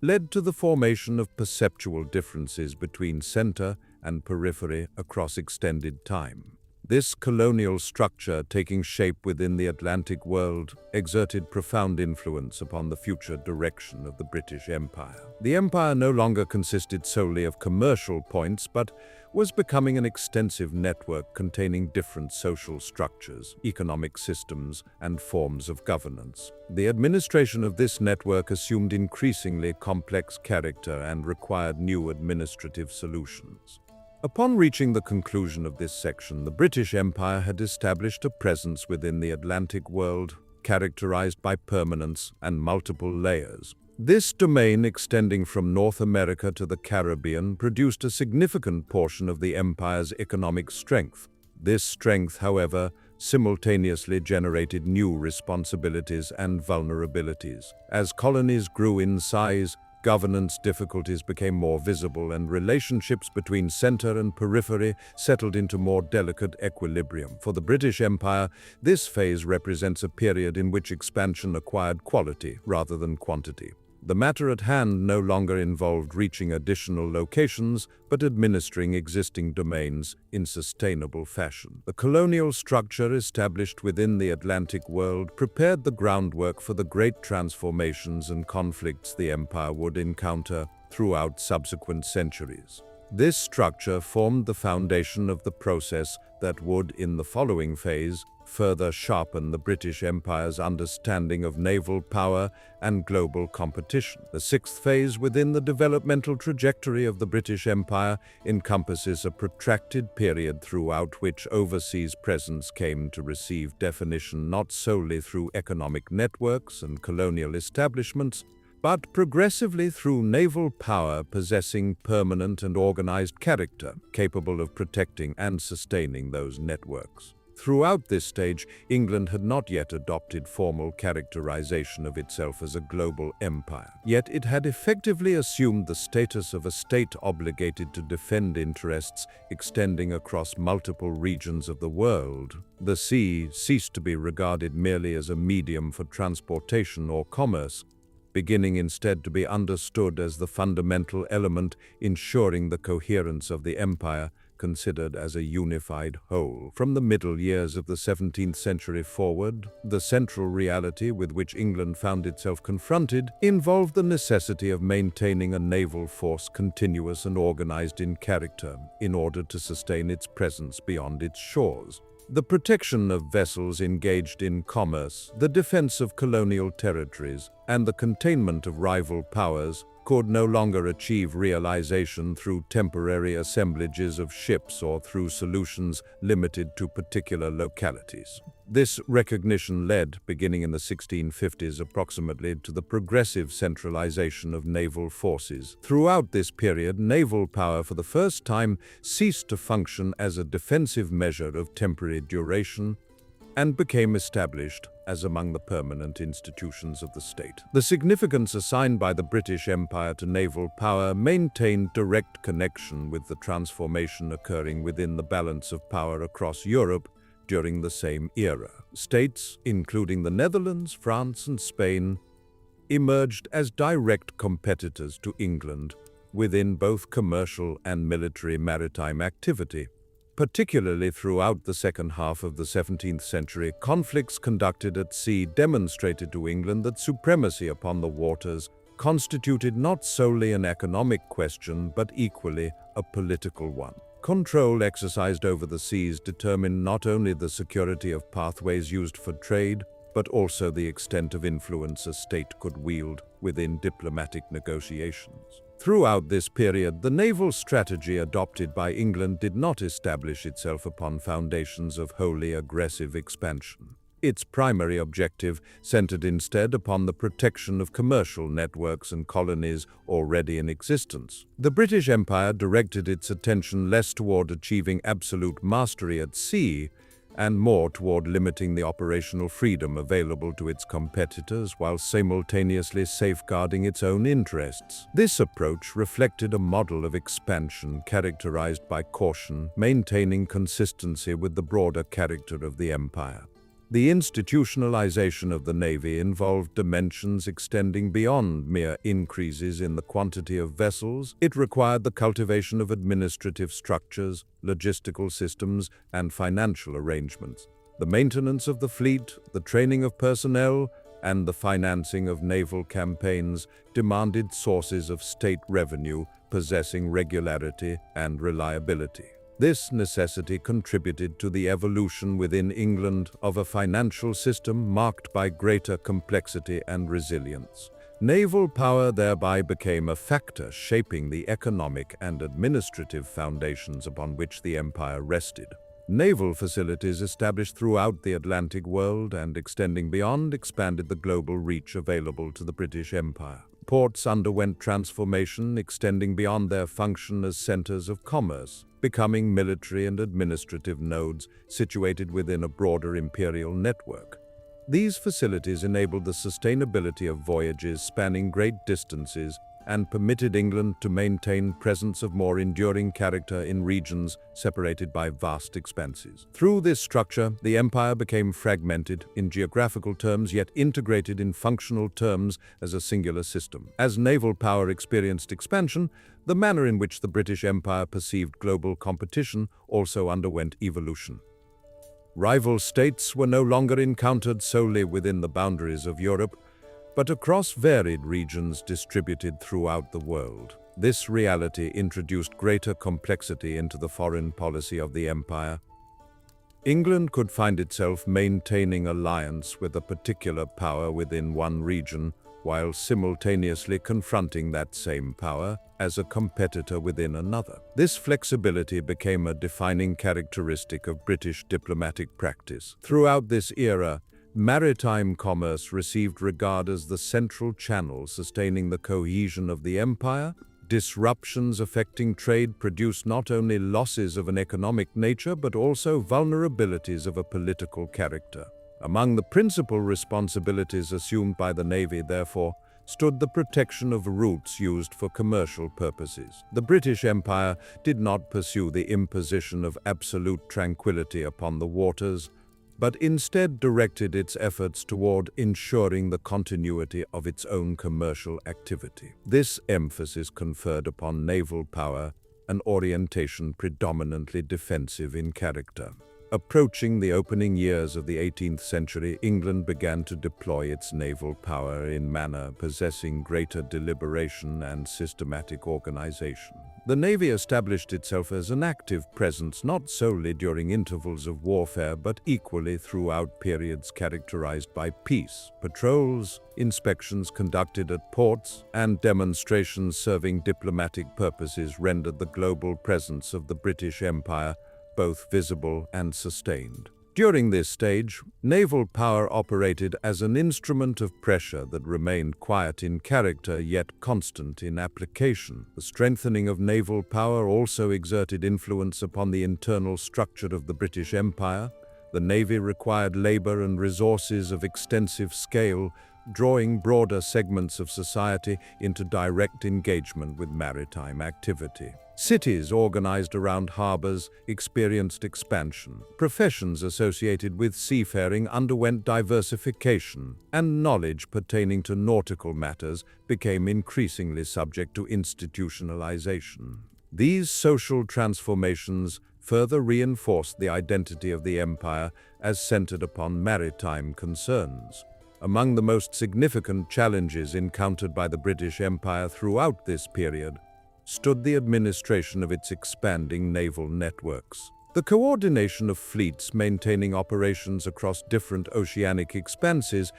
led to the formation of perceptual differences between center and periphery across extended time. This colonial structure, taking shape within the Atlantic world, exerted profound influence upon the future direction of the British Empire. The empire no longer consisted solely of commercial points, but was becoming an extensive network containing different social structures, economic systems, and forms of governance. The administration of this network assumed increasingly complex character and required new administrative solutions. Upon reaching the conclusion of this section, the British Empire had established a presence within the Atlantic world, characterized by permanence and multiple layers. This domain, extending from North America to the Caribbean, produced a significant portion of the empire's economic strength. This strength, however, simultaneously generated new responsibilities and vulnerabilities. As colonies grew in size, governance difficulties became more visible and relationships between center and periphery settled into more delicate equilibrium. For the British Empire, this phase represents a period in which expansion acquired quality rather than quantity. The matter at hand no longer involved reaching additional locations, but administering existing domains in sustainable fashion. The colonial structure established within the Atlantic world prepared the groundwork for the great transformations and conflicts the empire would encounter throughout subsequent centuries. This structure formed the foundation of the process that would, in the following phase, further sharpen the British Empire's understanding of naval power and global competition. The sixth phase within the developmental trajectory of the British Empire encompasses a protracted period throughout which overseas presence came to receive definition not solely through economic networks and colonial establishments, but progressively through naval power possessing permanent and organized character, capable of protecting and sustaining those networks. Throughout this stage, England had not yet adopted formal characterization of itself as a global empire. Yet it had effectively assumed the status of a state obligated to defend interests extending across multiple regions of the world. The sea ceased to be regarded merely as a medium for transportation or commerce, beginning instead to be understood as the fundamental element ensuring the coherence of the empire, considered as a unified whole. From the middle years of the 17th century forward, the central reality with which England found itself confronted involved the necessity of maintaining a naval force continuous and organized in character in order to sustain its presence beyond its shores. The protection of vessels engaged in commerce, the defense of colonial territories, and the containment of rival powers could no longer achieve realization through temporary assemblages of ships or through solutions limited to particular localities. This recognition led, beginning in the 1650s approximately, to the progressive centralization of naval forces. Throughout this period, naval power for the first time ceased to function as a defensive measure of temporary duration and became established as among the permanent institutions of the state. The significance assigned by the British Empire to naval power maintained direct connection with the transformation occurring within the balance of power across Europe during the same era. States, including the Netherlands, France, and Spain, emerged as direct competitors to England within both commercial and military maritime activity. Particularly throughout the second half of the 17th century, conflicts conducted at sea demonstrated to England that supremacy upon the waters constituted not solely an economic question, but equally a political one. Control exercised over the seas determined not only the security of pathways used for trade, but also the extent of influence a state could wield within diplomatic negotiations. Throughout this period, the naval strategy adopted by England did not establish itself upon foundations of wholly aggressive expansion. Its primary objective centered instead upon the protection of commercial networks and colonies already in existence. The British Empire directed its attention less toward achieving absolute mastery at sea and more toward limiting the operational freedom available to its competitors while simultaneously safeguarding its own interests. This approach reflected a model of expansion characterized by caution, maintaining consistency with the broader character of the empire. The institutionalization of the Navy involved dimensions extending beyond mere increases in the quantity of vessels. It required the cultivation of administrative structures, logistical systems, and financial arrangements. The maintenance of the fleet, the training of personnel, and the financing of naval campaigns demanded sources of state revenue possessing regularity and reliability. This necessity contributed to the evolution within England of a financial system marked by greater complexity and resilience. Naval power thereby became a factor shaping the economic and administrative foundations upon which the empire rested. Naval facilities established throughout the Atlantic world and extending beyond expanded the global reach available to the British Empire. Ports underwent transformation, extending beyond their function as centers of commerce, becoming military and administrative nodes situated within a broader imperial network. These facilities enabled the sustainability of voyages spanning great distances and permitted England to maintain presence of more enduring character in regions separated by vast expanses. Through this structure, the empire became fragmented in geographical terms yet integrated in functional terms as a singular system. As naval power experienced expansion, the manner in which the British Empire perceived global competition also underwent evolution. Rival states were no longer encountered solely within the boundaries of Europe, but across varied regions distributed throughout the world. This reality introduced greater complexity into the foreign policy of the empire. England could find itself maintaining alliance with a particular power within one region, while simultaneously confronting that same power as a competitor within another. This flexibility became a defining characteristic of British diplomatic practice. Throughout this era, maritime commerce received regard as the central channel sustaining the cohesion of the empire. Disruptions affecting trade produced not only losses of an economic nature but also vulnerabilities of a political character. Among the principal responsibilities assumed by the Navy, therefore, stood the protection of routes used for commercial purposes. The British Empire did not pursue the imposition of absolute tranquility upon the waters, but instead directed its efforts toward ensuring the continuity of its own commercial activity. This emphasis conferred upon naval power an orientation predominantly defensive in character. Approaching the opening years of the 18th century, England began to deploy its naval power in manner possessing greater deliberation and systematic organization. The Navy established itself as an active presence not solely during intervals of warfare but equally throughout periods characterized by peace. Patrols, inspections conducted at ports, and demonstrations serving diplomatic purposes rendered the global presence of the British Empire both visible and sustained. During this stage, naval power operated as an instrument of pressure that remained quiet in character yet constant in application. The strengthening of naval power also exerted influence upon the internal structure of the British Empire. The Navy required labor and resources of extensive scale, drawing broader segments of society into direct engagement with maritime activity. Cities organized around harbors experienced expansion. Professions associated with seafaring underwent diversification, and knowledge pertaining to nautical matters became increasingly subject to institutionalization. These social transformations further reinforced the identity of the empire as centered upon maritime concerns. Among the most significant challenges encountered by the British Empire throughout this period stood the administration of its expanding naval networks. The coordination of fleets maintaining operations across different oceanic expanses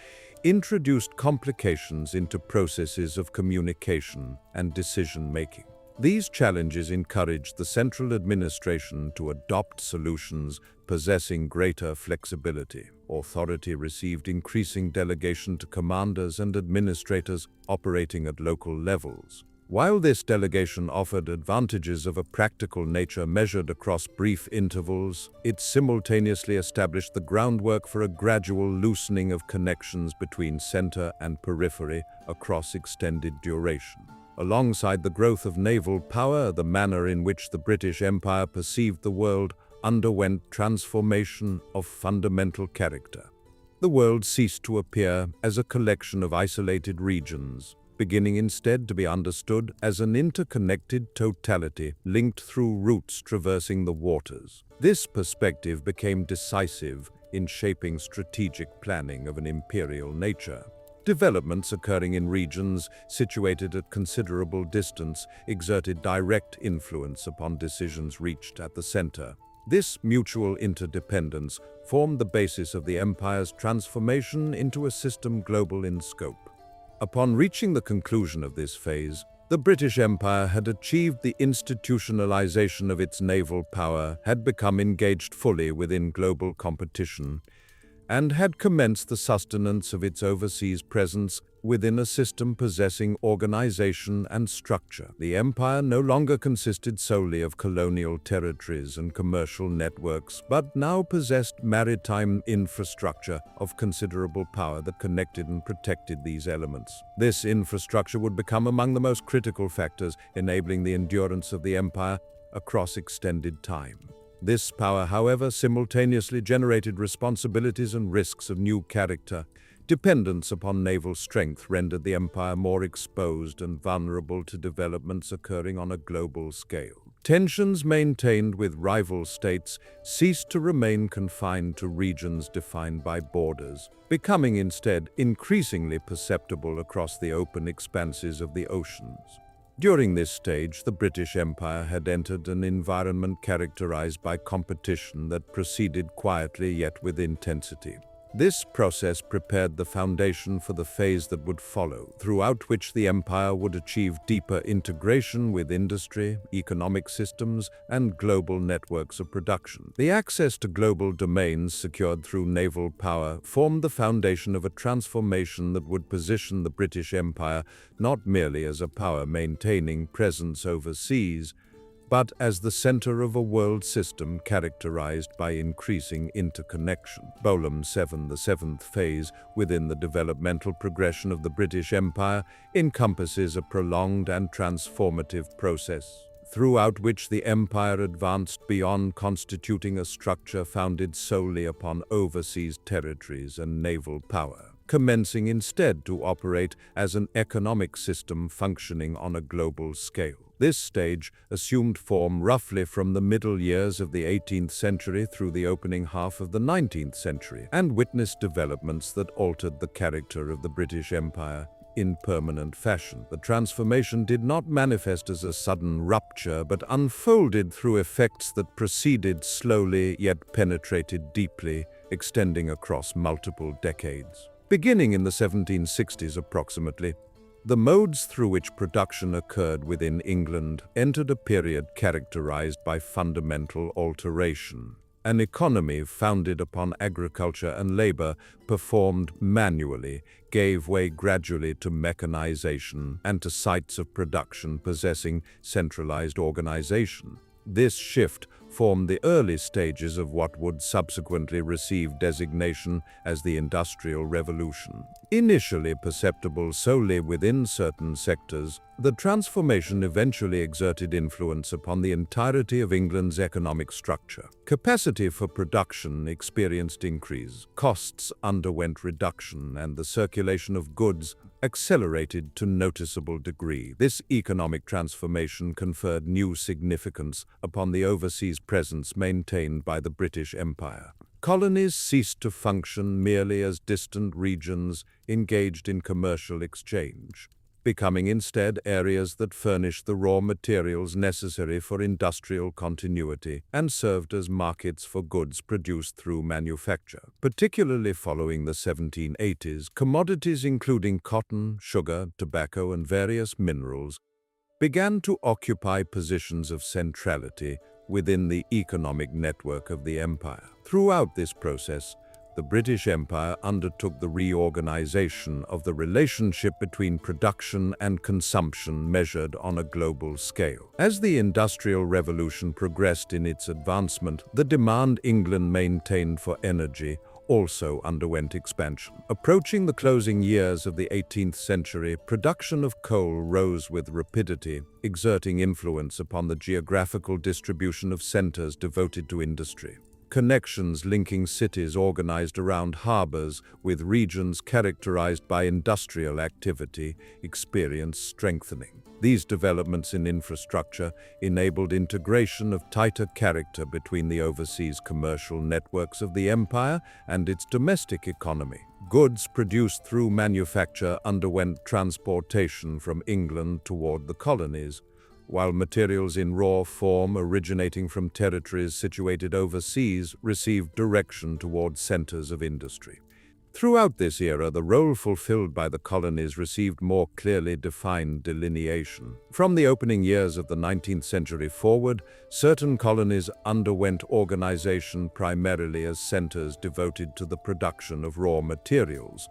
introduced complications into processes of communication and decision-making. These challenges encouraged the central administration to adopt solutions possessing greater flexibility. Authority received increasing delegation to commanders and administrators operating at local levels. While this delegation offered advantages of a practical nature measured across brief intervals, it simultaneously established the groundwork for a gradual loosening of connections between center and periphery across extended duration. Alongside the growth of naval power, the manner in which the British Empire perceived the world underwent transformation of fundamental character. The world ceased to appear as a collection of isolated regions, beginning instead to be understood as an interconnected totality linked through routes traversing the waters. This perspective became decisive in shaping strategic planning of an imperial nature. Developments occurring in regions situated at considerable distance exerted direct influence upon decisions reached at the center. This mutual interdependence formed the basis of the empire's transformation into a system global in scope. Upon reaching the conclusion of this phase, the British Empire had achieved the institutionalization of its naval power, had become engaged fully within global competition, and had commenced the sustenance of its overseas presence within a system possessing organization and structure. The empire no longer consisted solely of colonial territories and commercial networks, but now possessed maritime infrastructure of considerable power that connected and protected these elements. This infrastructure would become among the most critical factors enabling the endurance of the empire across extended time. This power, however, simultaneously generated responsibilities and risks of new character. Dependence upon naval strength rendered the empire more exposed and vulnerable to developments occurring on a global scale. Tensions maintained with rival states ceased to remain confined to regions defined by borders, becoming instead increasingly perceptible across the open expanses of the oceans. During this stage, the British Empire had entered an environment characterized by competition that proceeded quietly yet with intensity. This process prepared the foundation for the phase that would follow, throughout which the empire would achieve deeper integration with industry, economic systems, and global networks of production. The access to global domains secured through naval power formed the foundation of a transformation that would position the British Empire not merely as a power maintaining presence overseas, but as the center of a world system characterized by increasing interconnection. Bolum 7, the seventh phase within the developmental progression of the British Empire, encompasses a prolonged and transformative process, throughout which the empire advanced beyond constituting a structure founded solely upon overseas territories and naval power, commencing instead to operate as an economic system functioning on a global scale. This stage assumed form roughly from the middle years of the 18th century through the opening half of the 19th century, and witnessed developments that altered the character of the British Empire in permanent fashion. The transformation did not manifest as a sudden rupture, but unfolded through effects that proceeded slowly yet penetrated deeply, extending across multiple decades. Beginning in the 1760s approximately, the modes through which production occurred within England entered a period characterized by fundamental alteration. An economy founded upon agriculture and labor, performed manually, gave way gradually to mechanization and to sites of production possessing centralized organization. This shift formed the early stages of what would subsequently receive designation as the Industrial Revolution. Initially perceptible solely within certain sectors, the transformation eventually exerted influence upon the entirety of England's economic structure. Capacity for production experienced increase, costs underwent reduction, and the circulation of goods accelerated to noticeable degree. This economic transformation conferred new significance upon the overseas presence maintained by the British Empire. Colonies ceased to function merely as distant regions engaged in commercial exchange, becoming instead areas that furnished the raw materials necessary for industrial continuity and served as markets for goods produced through manufacture. Particularly following the 1780s, commodities including cotton, sugar, tobacco, and various minerals began to occupy positions of centrality within the economic network of the empire. Throughout this process, the British Empire undertook the reorganization of the relationship between production and consumption measured on a global scale. As the Industrial Revolution progressed in its advancement, the demand England maintained for energy also underwent expansion. Approaching the closing years of the 18th century, production of coal rose with rapidity, exerting influence upon the geographical distribution of centers devoted to industry. Connections linking cities organized around harbors with regions characterized by industrial activity experienced strengthening. These developments in infrastructure enabled integration of tighter character between the overseas commercial networks of the empire and its domestic economy. Goods produced through manufacture underwent transportation from England toward the colonies, while materials in raw form originating from territories situated overseas received direction toward centers of industry. Throughout this era, the role fulfilled by the colonies received more clearly defined delineation. From the opening years of the 19th century forward, certain colonies underwent organization primarily as centers devoted to the production of raw materials,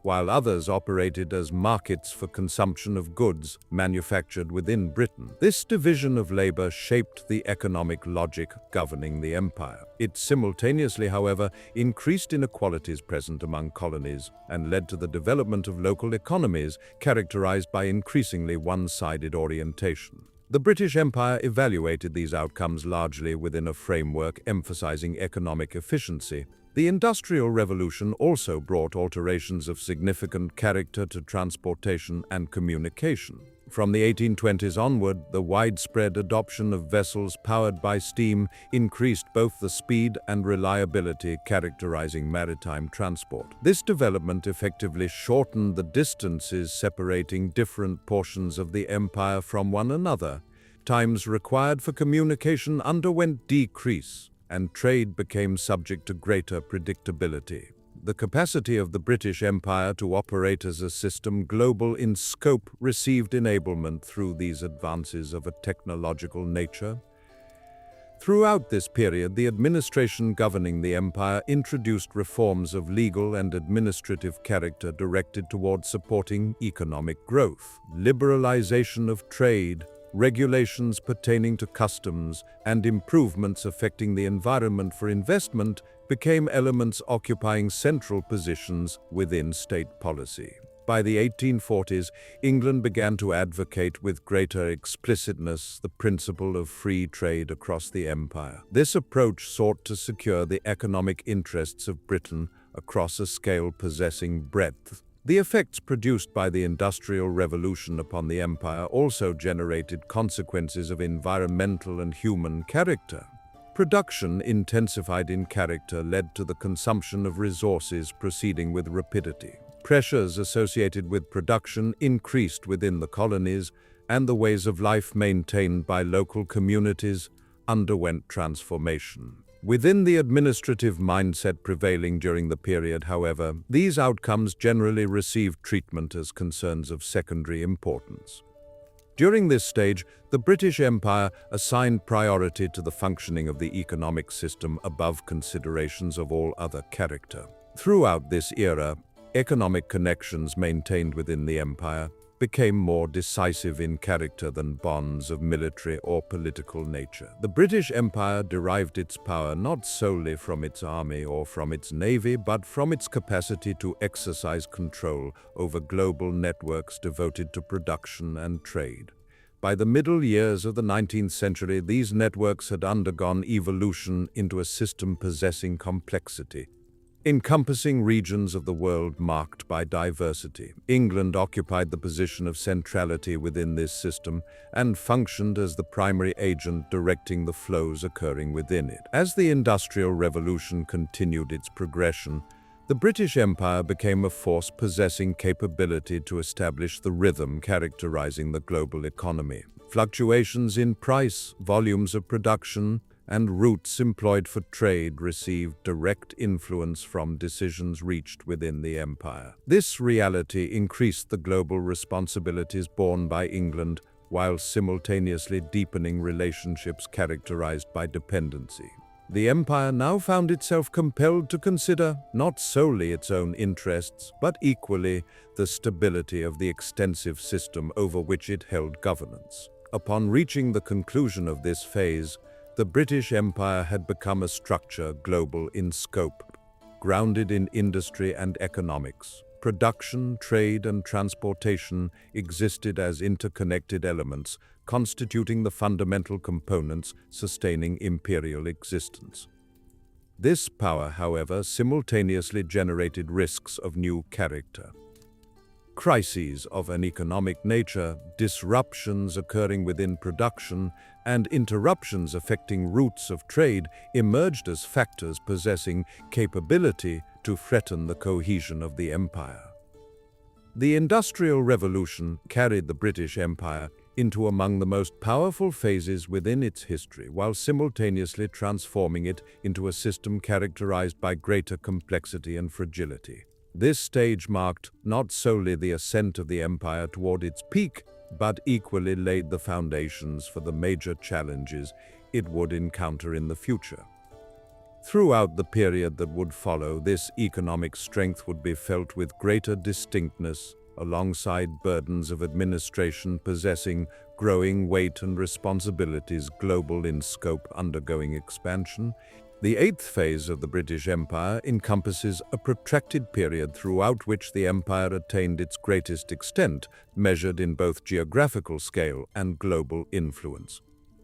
while others operated as markets for consumption of goods manufactured within Britain. This division of labor shaped the economic logic governing the empire. It simultaneously, however, increased inequalities present among colonies and led to the development of local economies characterized by increasingly one-sided orientation. The British Empire evaluated these outcomes largely within a framework emphasizing economic efficiency. The Industrial Revolution also brought alterations of significant character to transportation and communication. From the 1820s onward, the widespread adoption of vessels powered by steam increased both the speed and reliability characterizing maritime transport. This development effectively shortened the distances separating different portions of the empire from one another. Times required for communication underwent decrease, and trade became subject to greater predictability. The capacity of the British Empire to operate as a system global in scope received enablement through these advances of a technological nature. Throughout this period, the administration governing the empire introduced reforms of legal and administrative character directed toward supporting economic growth. Liberalization of trade, regulations pertaining to customs, and improvements affecting the environment for investment became elements occupying central positions within state policy. By the 1840s, England began to advocate with greater explicitness the principle of free trade across the empire. This approach sought to secure the economic interests of Britain across a scale possessing breadth. The effects produced by the Industrial Revolution upon the empire also generated consequences of environmental and human character. Production intensified in character led to the consumption of resources proceeding with rapidity. Pressures associated with production increased within the colonies, and the ways of life maintained by local communities underwent transformation. Within the administrative mindset prevailing during the period, however, these outcomes generally received treatment as concerns of secondary importance. During this stage, the British Empire assigned priority to the functioning of the economic system above considerations of all other character. Throughout this era, economic connections maintained within the empire became more decisive in character than bonds of military or political nature. The British Empire derived its power not solely from its army or from its navy, but from its capacity to exercise control over global networks devoted to production and trade. By the middle years of the 19th century, these networks had undergone evolution into a system possessing complexity, encompassing regions of the world marked by diversity. England occupied the position of centrality within this system and functioned as the primary agent directing the flows occurring within it. As the Industrial Revolution continued its progression, the British Empire became a force possessing capability to establish the rhythm characterizing the global economy. Fluctuations in price, volumes of production, and routes employed for trade received direct influence from decisions reached within the empire. This reality increased the global responsibilities borne by England while simultaneously deepening relationships characterized by dependency. The empire now found itself compelled to consider not solely its own interests, but equally the stability of the extensive system over which it held governance. Upon reaching the conclusion of this phase, the British Empire had become a structure global in scope, grounded in industry and economics. Production, trade, and transportation existed as interconnected elements, constituting the fundamental components sustaining imperial existence. This power, however, simultaneously generated risks of new character. Crises of an economic nature, disruptions occurring within production, and interruptions affecting routes of trade emerged as factors possessing capability to threaten the cohesion of the empire. The Industrial Revolution carried the British Empire into among the most powerful phases within its history, while simultaneously transforming it into a system characterized by greater complexity and fragility. This stage marked not solely the ascent of the empire toward its peak, but equally laid the foundations for the major challenges it would encounter in the future. Throughout the period that would follow, this economic strength would be felt with greater distinctness, alongside burdens of administration possessing growing weight and responsibilities global in scope undergoing expansion. The eighth phase of the British Empire encompasses a protracted period throughout which the empire attained its greatest extent, measured in both geographical scale and global influence.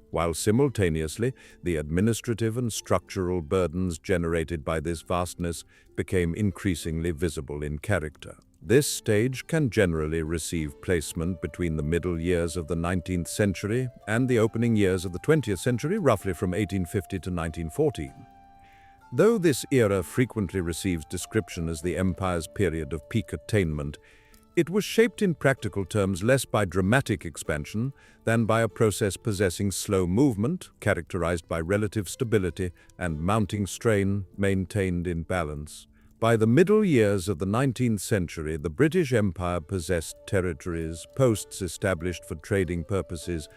While simultaneously, the administrative and structural burdens generated by this vastness became increasingly visible in character. This stage can generally receive placement between the middle years of the 19th century and the opening years of the 20th century, roughly from 1850 to 1914. Though this era frequently receives description as the empire's period of peak attainment, it was shaped in practical terms less by dramatic expansion than by a process possessing slow movement, characterized by relative stability and mounting strain maintained in balance. By the middle years of the 19th century, the British Empire possessed territories, posts established for trading purposes,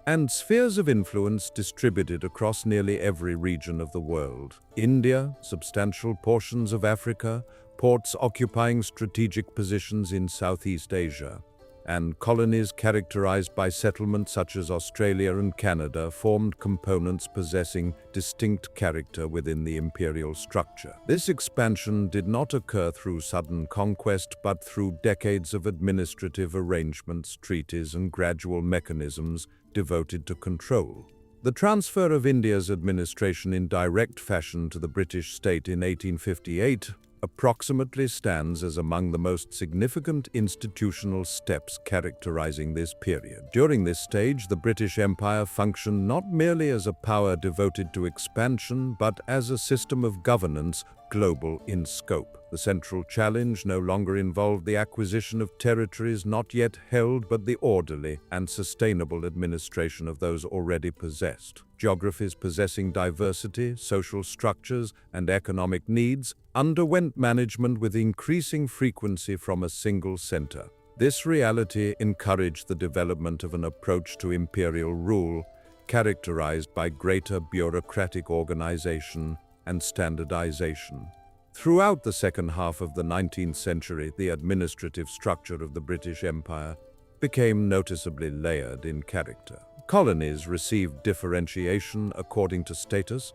and spheres of influence distributed across nearly every region of the world. India, substantial portions of Africa, ports occupying strategic positions in Southeast Asia, and colonies characterized by settlements such as Australia and Canada formed components possessing distinct character within the imperial structure. This expansion did not occur through sudden conquest, but through decades of administrative arrangements, treaties, and gradual mechanisms devoted to control. The transfer of India's administration in direct fashion to the British state in 1858 approximately stands as among the most significant institutional steps characterizing this period. During this stage, the British Empire functioned not merely as a power devoted to expansion, but as a system of governance global in scope. The central challenge no longer involved the acquisition of territories not yet held, but the orderly and sustainable administration of those already possessed. Geographies possessing diversity, social structures, and economic needs underwent management with increasing frequency from a single center. This reality encouraged the development of an approach to imperial rule characterized by greater bureaucratic organization and standardization. Throughout the second half of the 19th century, the administrative structure of the British Empire became noticeably layered in character. Colonies received differentiation according to status,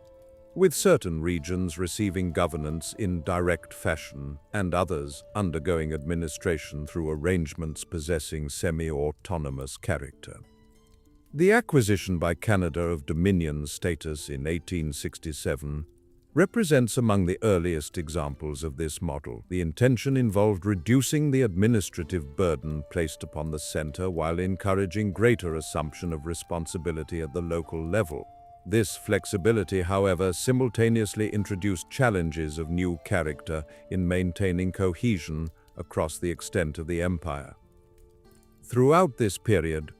with certain regions receiving governance in direct fashion and others undergoing administration through arrangements possessing semi-autonomous character. The acquisition by Canada of Dominion status in 1867 represents among the earliest examples of this model. The intention involved reducing the administrative burden placed upon the centre while encouraging greater assumption of responsibility at the local level. This flexibility, however, simultaneously introduced challenges of new character in maintaining cohesion across the extent of the empire. Throughout this period,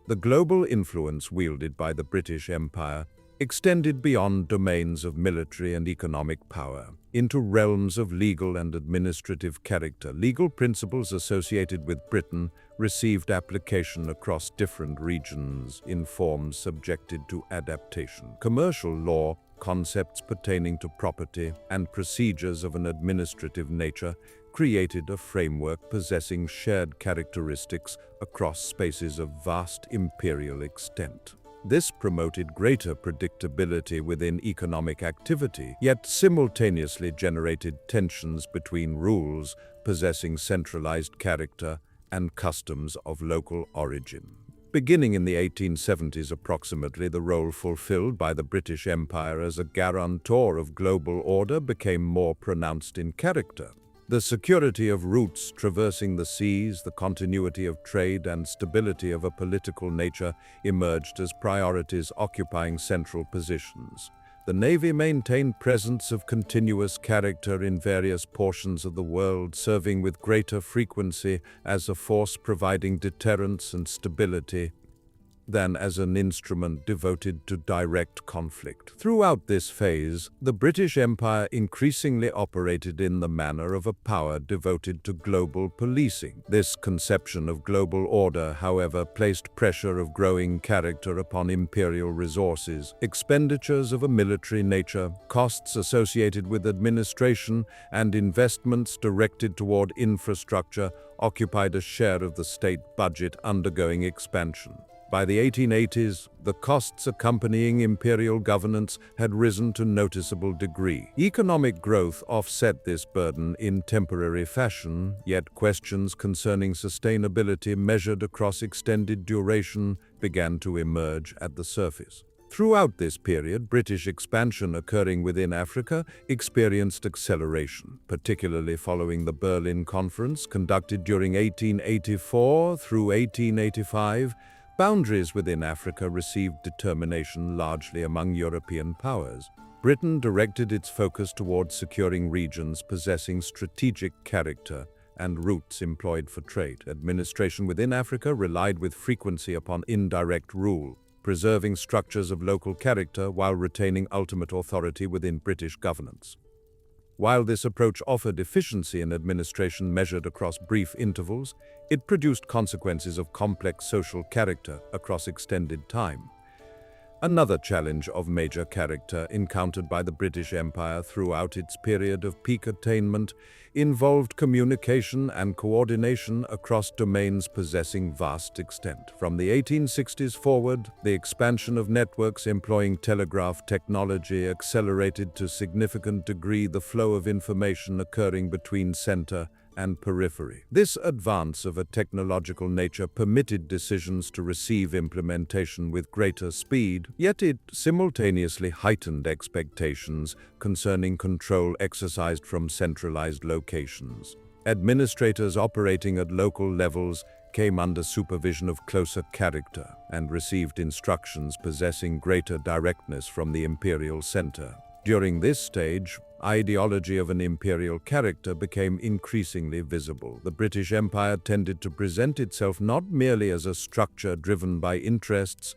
the global influence wielded by the British Empire extended beyond domains of military and economic power into realms of legal and administrative character. Legal principles associated with Britain received application across different regions in forms subjected to adaptation. Commercial law, concepts pertaining to property, and procedures of an administrative nature created a framework possessing shared characteristics across spaces of vast imperial extent. This promoted greater predictability within economic activity, yet simultaneously generated tensions between rules possessing centralized character and customs of local origin. Beginning in the 1870s approximately, the role fulfilled by the British Empire as a guarantor of global order became more pronounced in character. The security of routes traversing the seas, the continuity of trade, and stability of a political nature emerged as priorities occupying central positions. The Navy maintained presence of continuous character in various portions of the world, serving with greater frequency as a force providing deterrence and stability than as an instrument devoted to direct conflict. Throughout this phase, the British Empire increasingly operated in the manner of a power devoted to global policing. This conception of global order, however, placed pressure of growing character upon imperial resources, expenditures of a military nature, costs associated with administration, and investments directed toward infrastructure occupied a share of the state budget undergoing expansion. By the 1880s, the costs accompanying imperial governance had risen to noticeable degree. Economic growth offset this burden in temporary fashion, yet questions concerning sustainability measured across extended duration began to emerge at the surface. Throughout this period, British expansion occurring within Africa experienced acceleration, particularly following the Berlin Conference conducted during 1884 through 1885. Boundaries within Africa received determination largely among European powers. Britain directed its focus towards securing regions possessing strategic character and routes employed for trade. Administration within Africa relied with frequency upon indirect rule, preserving structures of local character while retaining ultimate authority within British governance. While this approach offered efficiency in administration measured across brief intervals, it produced consequences of complex social character across extended time. Another challenge of major character encountered by the British Empire throughout its period of peak attainment involved communication and coordination across domains possessing vast extent. From the 1860s forward, the expansion of networks employing telegraph technology accelerated to a significant degree the flow of information occurring between center and periphery. This advance of a technological nature permitted decisions to receive implementation with greater speed, yet it simultaneously heightened expectations concerning control exercised from centralized locations. Administrators operating at local levels came under supervision of closer character and received instructions possessing greater directness from the imperial center. During this stage, ideology of an imperial character became increasingly visible. The British Empire tended to present itself not merely as a structure driven by interests,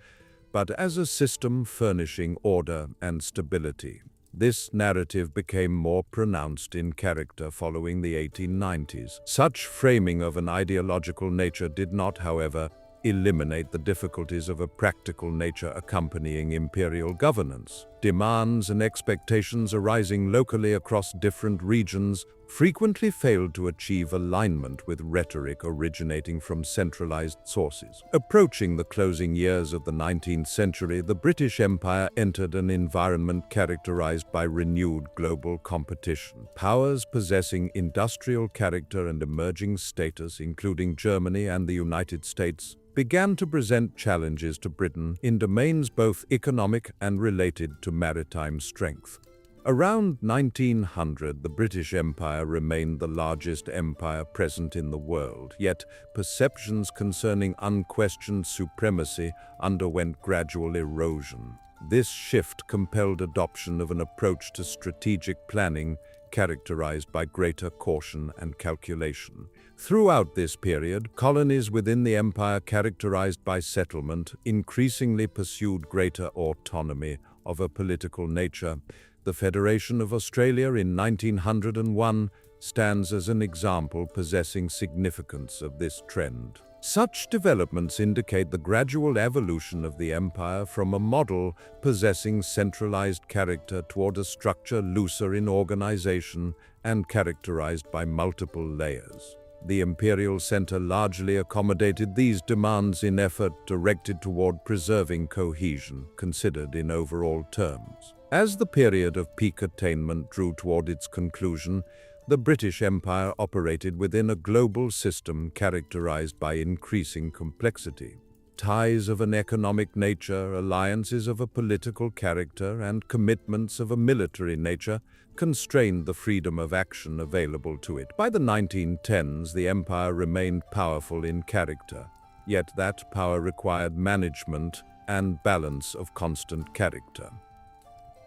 but as a system furnishing order and stability. This narrative became more pronounced in character following the 1890s. Such framing of an ideological nature did not, however, eliminate the difficulties of a practical nature accompanying imperial governance. Demands and expectations arising locally across different regions frequently failed to achieve alignment with rhetoric originating from centralized sources. Approaching the closing years of the 19th century, the British Empire entered an environment characterized by renewed global competition. Powers possessing industrial character and emerging status, including Germany and the United States, began to present challenges to Britain in domains both economic and related to maritime strength. Around 1900, the British Empire remained the largest empire present in the world, yet perceptions concerning unquestioned supremacy underwent gradual erosion. This shift compelled adoption of an approach to strategic planning characterized by greater caution and calculation. Throughout this period, colonies within the empire characterized by settlement increasingly pursued greater autonomy of a political nature. The Federation of Australia in 1901 stands as an example possessing significance of this trend. Such developments indicate the gradual evolution of the empire from a model possessing centralized character toward a structure looser in organization and characterized by multiple layers. The imperial center largely accommodated these demands in effort directed toward preserving cohesion, considered in overall terms. As the period of peak attainment drew toward its conclusion, the British Empire operated within a global system characterized by increasing complexity. Ties of an economic nature, alliances of a political character, and commitments of a military nature constrained the freedom of action available to it. By the 1910s, the empire remained powerful in character, yet that power required management and balance of constant character.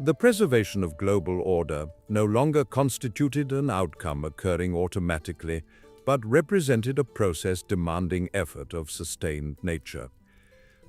The preservation of global order no longer constituted an outcome occurring automatically, but represented a process demanding effort of sustained nature.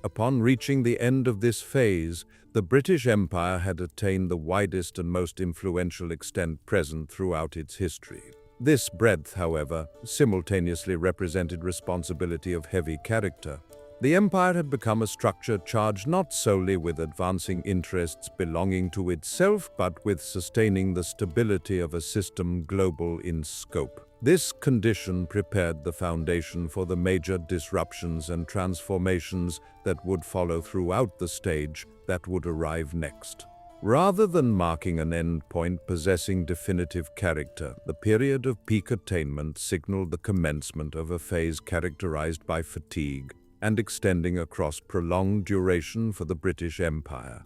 Upon reaching the end of this phase, the British Empire had attained the widest and most influential extent present throughout its history. This breadth, however, simultaneously represented responsibility of heavy character. The empire had become a structure charged not solely with advancing interests belonging to itself, but with sustaining the stability of a system global in scope. This condition prepared the foundation for the major disruptions and transformations that would follow throughout the stage that would arrive next. Rather than marking an endpoint possessing definitive character, the period of peak attainment signaled the commencement of a phase characterized by fatigue and extending across prolonged duration for the British Empire.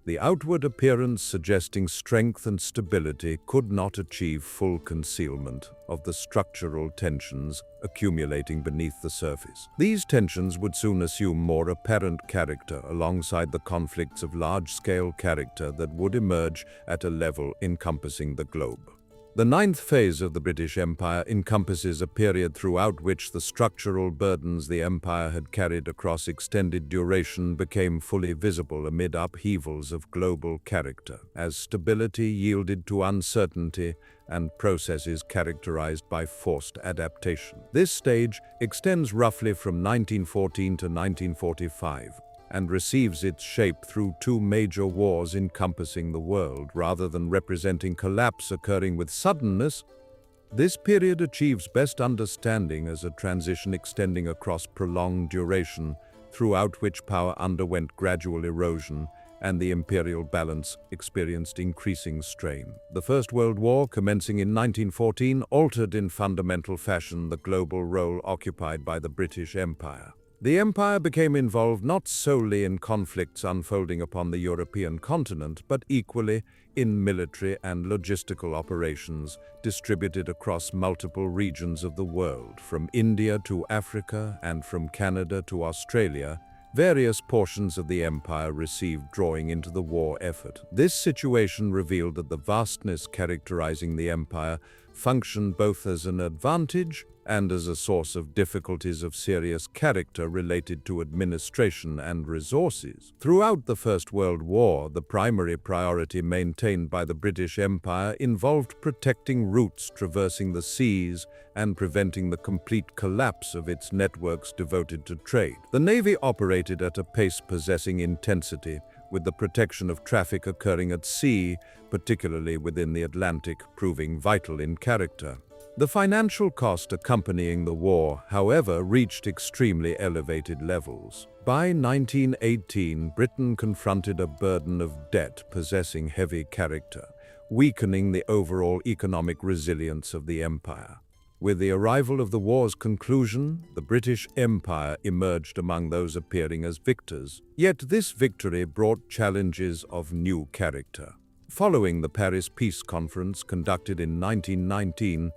The outward appearance suggesting strength and stability could not achieve full concealment of the structural tensions accumulating beneath the surface. These tensions would soon assume more apparent character alongside the conflicts of large-scale character that would emerge at a level encompassing the globe. The ninth phase of the British Empire encompasses a period throughout which the structural burdens the empire had carried across extended duration became fully visible amid upheavals of global character, as stability yielded to uncertainty and processes characterized by forced adaptation. This stage extends roughly from 1914 to 1945. And receives its shape through two major wars encompassing the world. Rather than representing collapse occurring with suddenness, this period achieves best understanding as a transition extending across prolonged duration, throughout which power underwent gradual erosion and the imperial balance experienced increasing strain. The First World War, commencing in 1914, altered in fundamental fashion the global role occupied by the British Empire. The empire became involved not solely in conflicts unfolding upon the European continent, but equally in military and logistical operations distributed across multiple regions of the world, from India to Africa and from Canada to Australia. Various portions of the empire received drawing into the war effort. This situation revealed that the vastness characterizing the empire functioned both as an advantage and as a source of difficulties of serious character related to administration and resources. Throughout the First World War, the primary priority maintained by the British Empire involved protecting routes traversing the seas and preventing the complete collapse of its networks devoted to trade. The Navy operated at a pace possessing intensity, with the protection of traffic occurring at sea, particularly within the Atlantic, proving vital in character. The financial cost accompanying the war, however, reached extremely elevated levels. By 1918, Britain confronted a burden of debt possessing heavy character, weakening the overall economic resilience of the empire. With the arrival of the war's conclusion, the British Empire emerged among those appearing as victors. Yet this victory brought challenges of new character. Following the Paris Peace Conference conducted in 1919,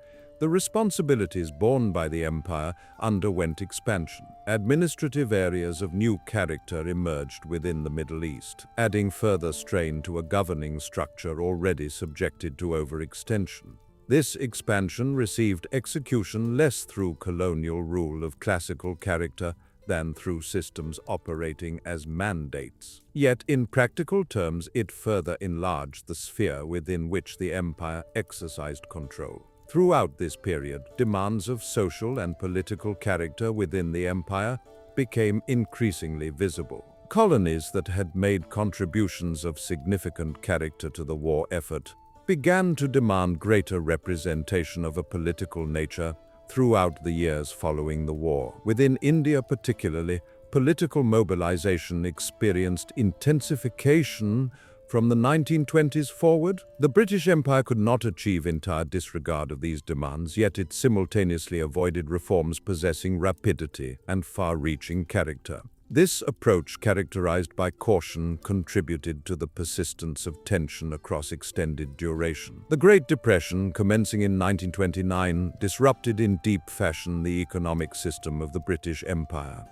the responsibilities borne by the empire underwent expansion. Administrative areas of new character emerged within the Middle East, adding further strain to a governing structure already subjected to overextension. This expansion received execution less through colonial rule of classical character than through systems operating as mandates. Yet, in practical terms, it further enlarged the sphere within which the empire exercised control. Throughout this period, demands of social and political character within the empire became increasingly visible. Colonies that had made contributions of significant character to the war effort began to demand greater representation of a political nature throughout the years following the war. Within India particularly, political mobilization experienced intensification from the 1920s forward. The British Empire could not achieve entire disregard of these demands, yet it simultaneously avoided reforms possessing rapidity and far-reaching character. This approach, characterized by caution, contributed to the persistence of tension across extended duration. The Great Depression, commencing in 1929, disrupted in deep fashion the economic system of the British Empire.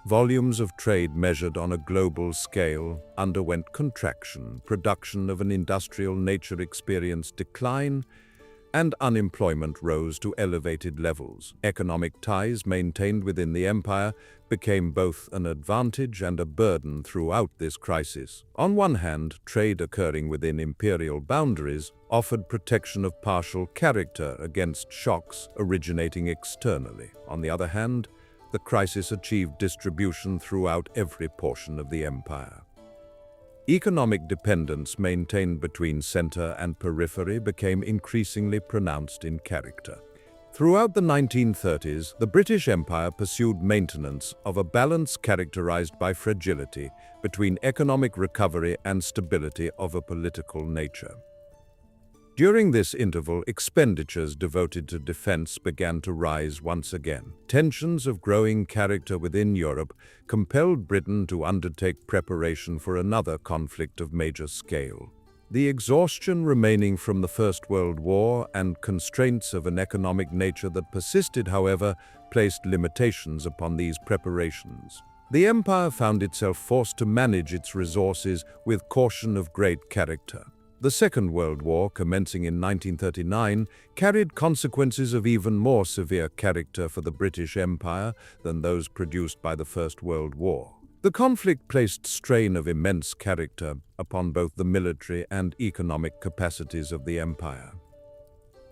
Volumes of trade measured on a global scale underwent contraction, production of an industrial nature experienced decline, and unemployment rose to elevated levels. Economic ties maintained within the empire became both an advantage and a burden throughout this crisis. On one hand, trade occurring within imperial boundaries offered protection of partial character against shocks originating externally. On the other hand, the crisis achieved distribution throughout every portion of the empire. Economic dependence maintained between center and periphery became increasingly pronounced in character. Throughout the 1930s, the British Empire pursued maintenance of a balance characterized by fragility between economic recovery and stability of a political nature. During this interval, expenditures devoted to defense began to rise once again. Tensions of growing character within Europe compelled Britain to undertake preparation for another conflict of major scale. The exhaustion remaining from the First World War and constraints of an economic nature that persisted, however, placed limitations upon these preparations. The empire found itself forced to manage its resources with caution of great character. The Second World War, commencing in 1939, carried consequences of even more severe character for the British Empire than those produced by the First World War. The conflict placed strain of immense character upon both the military and economic capacities of the empire.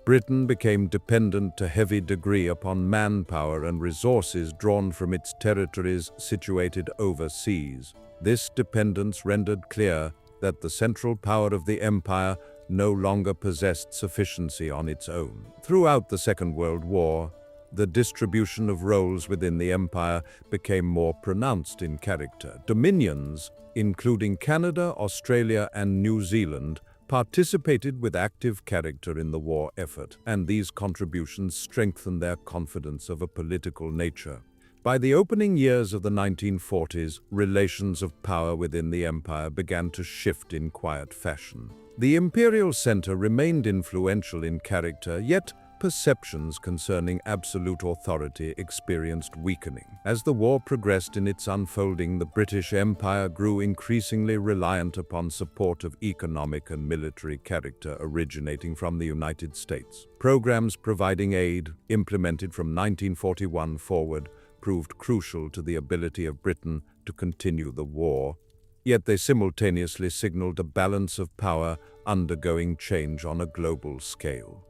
Britain became dependent to a heavy degree upon manpower and resources drawn from its territories situated overseas. This dependence rendered clear that the central power of the empire no longer possessed sufficiency on its own. Throughout the Second World War, the distribution of roles within the empire became more pronounced in character. Dominions, including Canada, Australia, and New Zealand, participated with active character in the war effort, and these contributions strengthened their confidence of a political nature. By the opening years of the 1940s, relations of power within the empire began to shift in quiet fashion. The imperial center remained influential in character, yet public perceptions concerning absolute authority experienced weakening. As the war progressed in its unfolding, the British Empire grew increasingly reliant upon support of economic and military character originating from the United States. Programs providing aid, implemented from 1941 forward, proved crucial to the ability of Britain to continue the war, yet they simultaneously signaled a balance of power undergoing change on a global scale.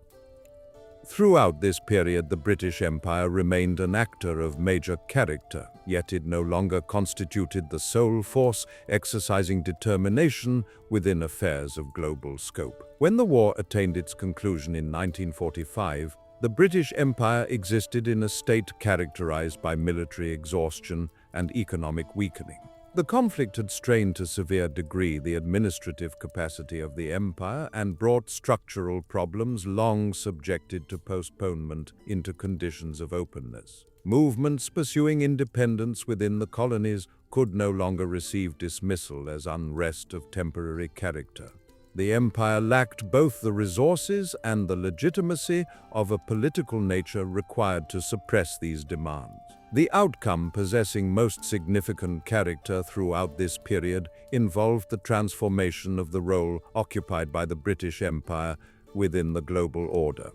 Throughout this period, the British Empire remained an actor of major character, yet it no longer constituted the sole force exercising determination within affairs of global scope. When the war attained its conclusion in 1945, the British Empire existed in a state characterized by military exhaustion and economic weakening. The conflict had strained to a severe degree the administrative capacity of the empire and brought structural problems long subjected to postponement into conditions of openness. Movements pursuing independence within the colonies could no longer receive dismissal as unrest of temporary character. The empire lacked both the resources and the legitimacy of a political nature required to suppress these demands. The outcome, possessing most significant character throughout this period, involved the transformation of the role occupied by the British Empire within the global order.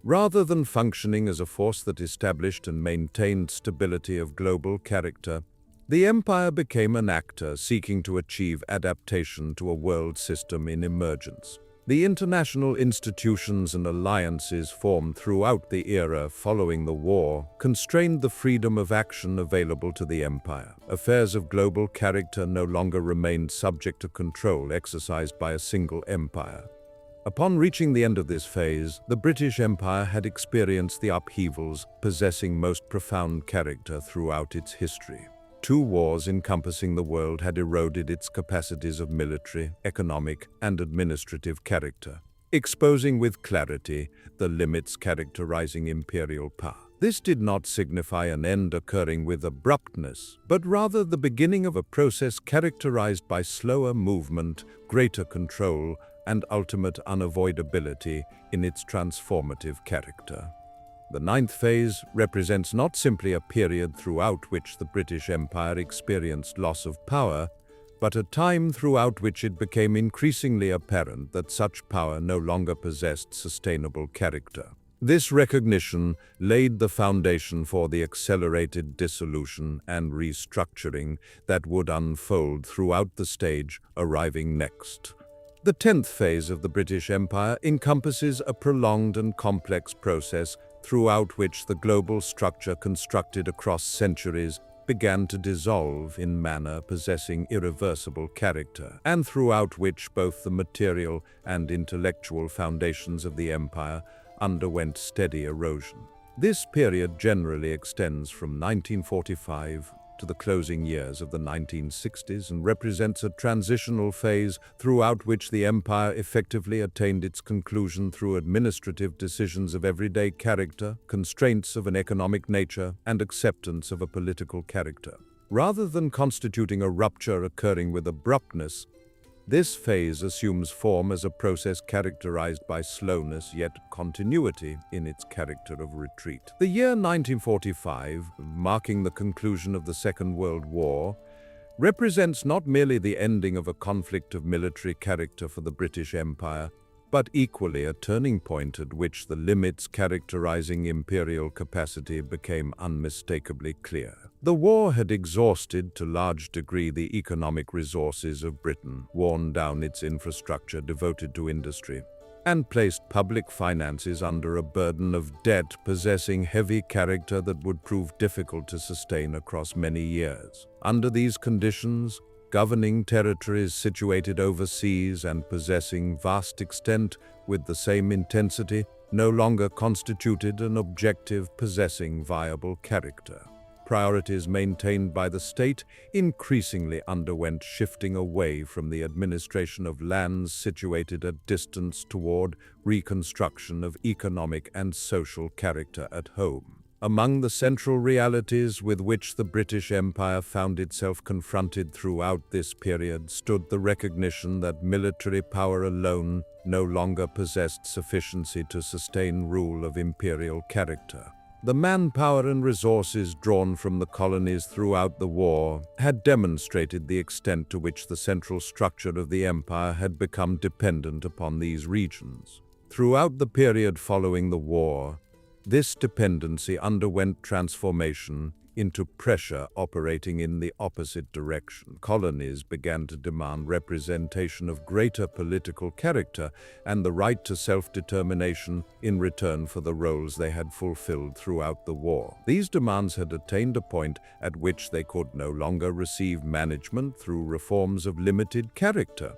Rather than functioning as a force that established and maintained stability of global character, the empire became an actor seeking to achieve adaptation to a world system in emergence. The international institutions and alliances formed throughout the era following the war constrained the freedom of action available to the empire. Affairs of global character no longer remained subject to control exercised by a single empire. Upon reaching the end of this phase, the British Empire had experienced the upheavals possessing most profound character throughout its history. Two wars encompassing the world had eroded its capacities of military, economic, and administrative character, exposing with clarity the limits characterizing imperial power. This did not signify an end occurring with abruptness, but rather the beginning of a process characterized by slower movement, greater control, and ultimate unavoidability in its transformative character. The ninth phase represents not simply a period throughout which the British Empire experienced loss of power, but a time throughout which it became increasingly apparent that such power no longer possessed sustainable character. This recognition laid the foundation for the accelerated dissolution and restructuring that would unfold throughout the stage arriving next. The 10th phase of the British Empire encompasses a prolonged and complex process throughout which the global structure constructed across centuries began to dissolve in manner possessing irreversible character, and throughout which both the material and intellectual foundations of the empire underwent steady erosion. This period generally extends from 1945 to the closing years of the 1960s and represents a transitional phase throughout which the empire effectively attained its conclusion through administrative decisions of everyday character, constraints of an economic nature, and acceptance of a political character. Rather than constituting a rupture occurring with abruptness, this phase assumes form as a process characterized by slowness yet continuity in its character of retreat. The year 1945, marking the conclusion of the Second World War, represents not merely the ending of a conflict of military character for the British Empire, but equally a turning point at which the limits characterizing imperial capacity became unmistakably clear. The war had exhausted to a large degree the economic resources of Britain, worn down its infrastructure devoted to industry, and placed public finances under a burden of debt possessing heavy character that would prove difficult to sustain across many years. Under these conditions, governing territories situated overseas and possessing vast extent with the same intensity no longer constituted an objective possessing viable character. Priorities maintained by the state increasingly underwent shifting away from the administration of lands situated at distance toward reconstruction of economic and social character at home. Among the central realities with which the British Empire found itself confronted throughout this period stood the recognition that military power alone no longer possessed sufficiency to sustain rule of imperial character. The manpower and resources drawn from the colonies throughout the war had demonstrated the extent to which the central structure of the empire had become dependent upon these regions. Throughout the period following the war, this dependency underwent transformation into pressure operating in the opposite direction. Colonies began to demand representation of greater political character and the right to self-determination in return for the roles they had fulfilled throughout the war. These demands had attained a point at which they could no longer receive management through reforms of limited character.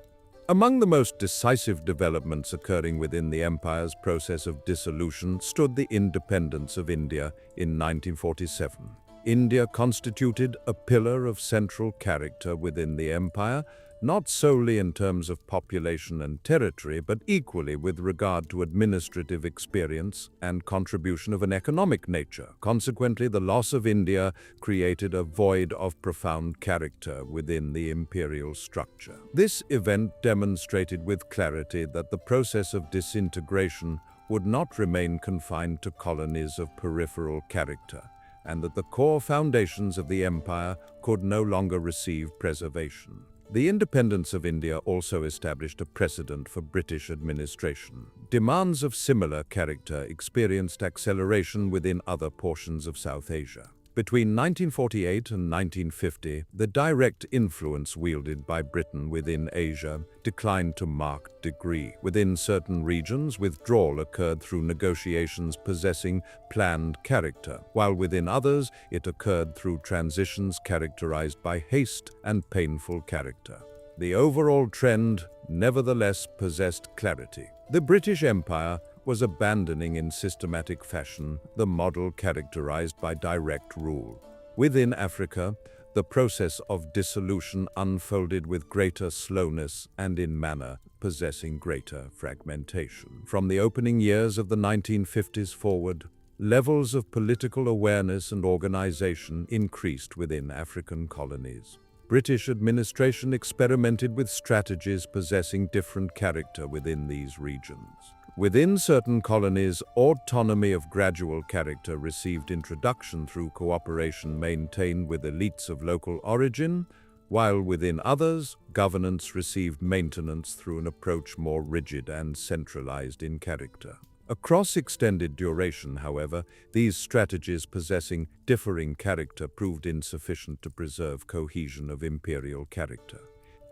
Among the most decisive developments occurring within the empire's process of dissolution stood the independence of India in 1947. India constituted a pillar of central character within the empire, not solely in terms of population and territory, but equally with regard to administrative experience and contribution of an economic nature. Consequently, the loss of India created a void of profound character within the imperial structure. This event demonstrated with clarity that the process of disintegration would not remain confined to colonies of peripheral character, and that the core foundations of the empire could no longer receive preservation. The independence of India also established a precedent for British administration. Demands of similar character experienced acceleration within other portions of South Asia. Between 1948 and 1950, the direct influence wielded by Britain within Asia declined to a marked degree. Within certain regions, withdrawal occurred through negotiations possessing planned character, while within others, it occurred through transitions characterized by haste and painful character. The overall trend, nevertheless, possessed clarity. The British Empire was abandoning in systematic fashion the model characterized by direct rule. Within Africa, the process of dissolution unfolded with greater slowness and in manner possessing greater fragmentation. From the opening years of the 1950s forward, levels of political awareness and organization increased within African colonies. British administration experimented with strategies possessing different character within these regions. Within certain colonies, autonomy of gradual character received introduction through cooperation maintained with elites of local origin, while within others, governance received maintenance through an approach more rigid and centralized in character. Across extended duration, however, these strategies possessing differing character proved insufficient to preserve cohesion of imperial character.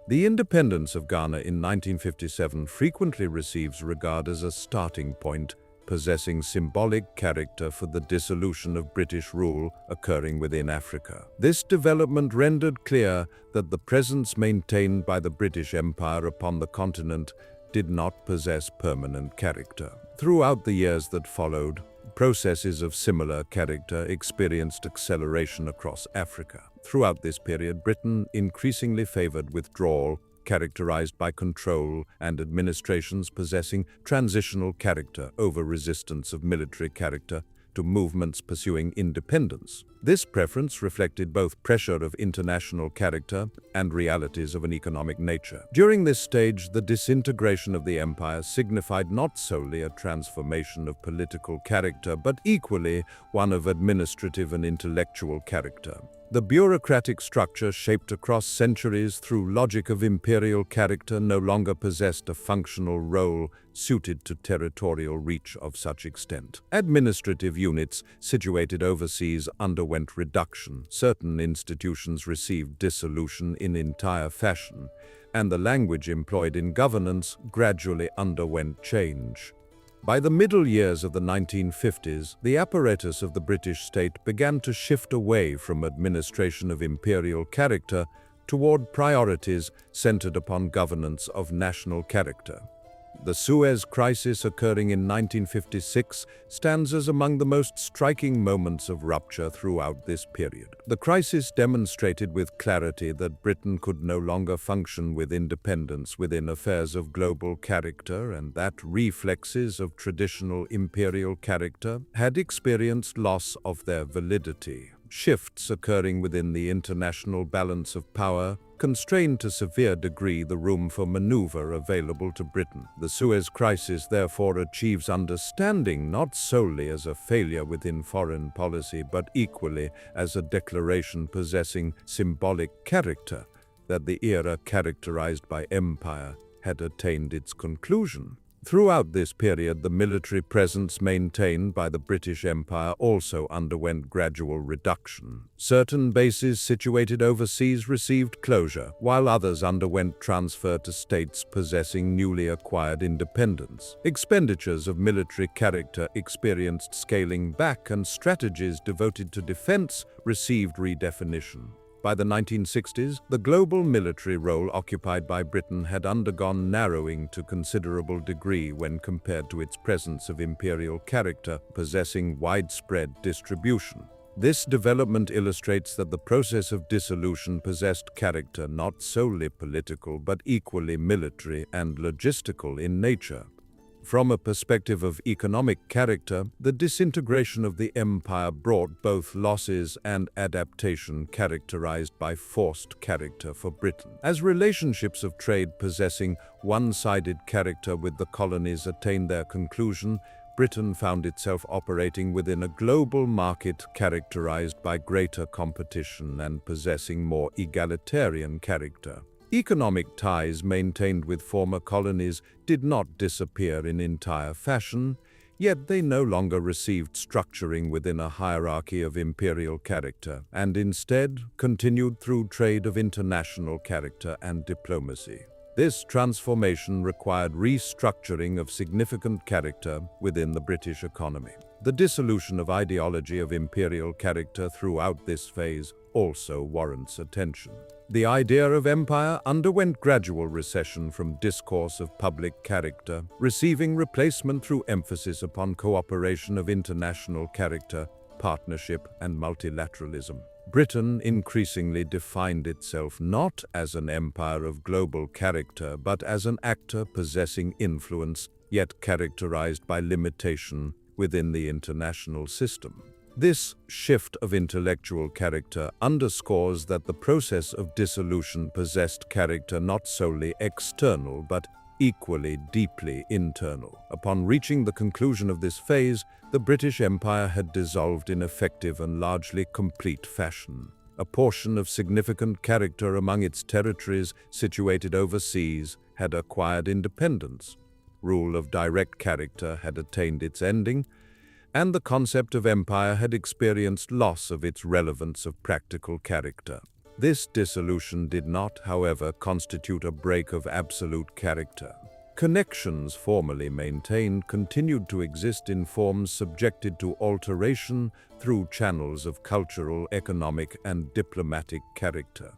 The independence of Ghana in 1957 frequently receives regard as a starting point, possessing symbolic character for the dissolution of British rule occurring within Africa. This development rendered clear that the presence maintained by the British Empire upon the continent did not possess permanent character. Throughout the years that followed, processes of similar character experienced acceleration across Africa. Throughout this period, Britain increasingly favored withdrawal, characterized by control, and administrations possessing transitional character over resistance of military character to movements pursuing independence. This preference reflected both pressure of international character and realities of an economic nature. During this stage, the disintegration of the empire signified not solely a transformation of political character, but equally one of administrative and intellectual character. The bureaucratic structure shaped across centuries through logic of imperial character no longer possessed a functional role suited to territorial reach of such extent. Administrative units situated overseas underwent reduction, certain institutions received dissolution in entire fashion, and the language employed in governance gradually underwent change. By the middle years of the 1950s, the apparatus of the British state began to shift away from administration of imperial character toward priorities centered upon governance of national character. The Suez Crisis, occurring in 1956, stands as among the most striking moments of rupture throughout this period. The crisis demonstrated with clarity that Britain could no longer function with independence within affairs of global character, and that reflexes of traditional imperial character had experienced loss of their validity. Shifts occurring within the international balance of power constrained to a severe degree the room for maneuver available to Britain. The Suez Crisis therefore achieves understanding not solely as a failure within foreign policy, but equally as a declaration possessing symbolic character that the era characterized by empire had attained its conclusion. Throughout this period, the military presence maintained by the British Empire also underwent gradual reduction. Certain bases situated overseas received closure, while others underwent transfer to states possessing newly acquired independence. Expenditures of military character experienced scaling back, and strategies devoted to defense received redefinition. By the 1960s, the global military role occupied by Britain had undergone narrowing to considerable degree when compared to its presence of imperial character possessing widespread distribution. This development illustrates that the process of dissolution possessed character not solely political but equally military and logistical in nature. From a perspective of economic character, the disintegration of the empire brought both losses and adaptation characterized by forced character for Britain. As relationships of trade possessing one-sided character with the colonies attained their conclusion, Britain found itself operating within a global market characterized by greater competition and possessing more egalitarian character. Economic ties maintained with former colonies did not disappear in entire fashion, yet they no longer received structuring within a hierarchy of imperial character, and instead continued through trade of international character and diplomacy. This transformation required restructuring of significant character within the British economy. The dissolution of ideology of imperial character throughout this phase also warrants attention. The idea of empire underwent gradual recession from discourse of public character, receiving replacement through emphasis upon cooperation of international character, partnership, and multilateralism. Britain increasingly defined itself not as an empire of global character, but as an actor possessing influence, yet characterized by limitation within the international system. This shift of intellectual character underscores that the process of dissolution possessed character not solely external but equally deeply internal. Upon reaching the conclusion of this phase, the British Empire had dissolved in effective and largely complete fashion. A portion of significant character among its territories situated overseas had acquired independence. Rule of direct character had attained its ending, and the concept of empire had experienced loss of its relevance of practical character. This dissolution did not, however, constitute a break of absolute character. Connections formerly maintained continued to exist in forms subjected to alteration through channels of cultural, economic, and diplomatic character.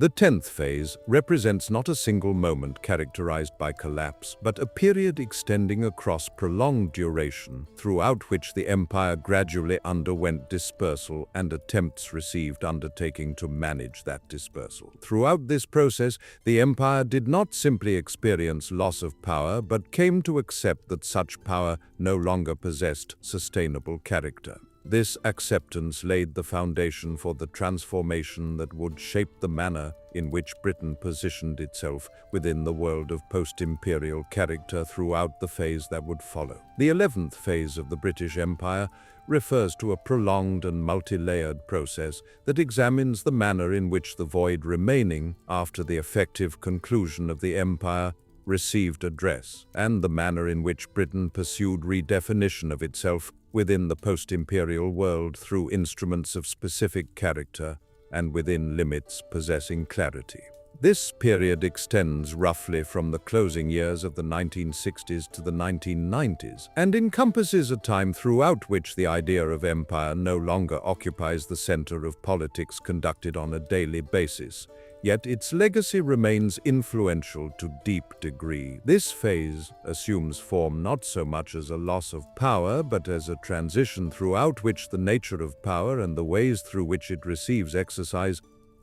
The 10th phase represents not a single moment characterized by collapse, but a period extending across prolonged duration, throughout which the empire gradually underwent dispersal and attempts received undertaking to manage that dispersal. Throughout this process, the empire did not simply experience loss of power, but came to accept that such power no longer possessed sustainable character. This acceptance laid the foundation for the transformation that would shape the manner in which Britain positioned itself within the world of post-imperial character throughout the phase that would follow. The 11th phase of the British Empire refers to a prolonged and multi-layered process that examines the manner in which the void remaining after the effective conclusion of the empire received address, and the manner in which Britain pursued redefinition of itself within the post-imperial world through instruments of specific character and within limits possessing clarity. This period extends roughly from the closing years of the 1960s to the 1990s and encompasses a time throughout which the idea of empire no longer occupies the center of politics conducted on a daily basis. Yet its legacy remains influential to deep degree. This phase assumes form not so much as a loss of power, but as a transition throughout which the nature of power and the ways through which it receives exercise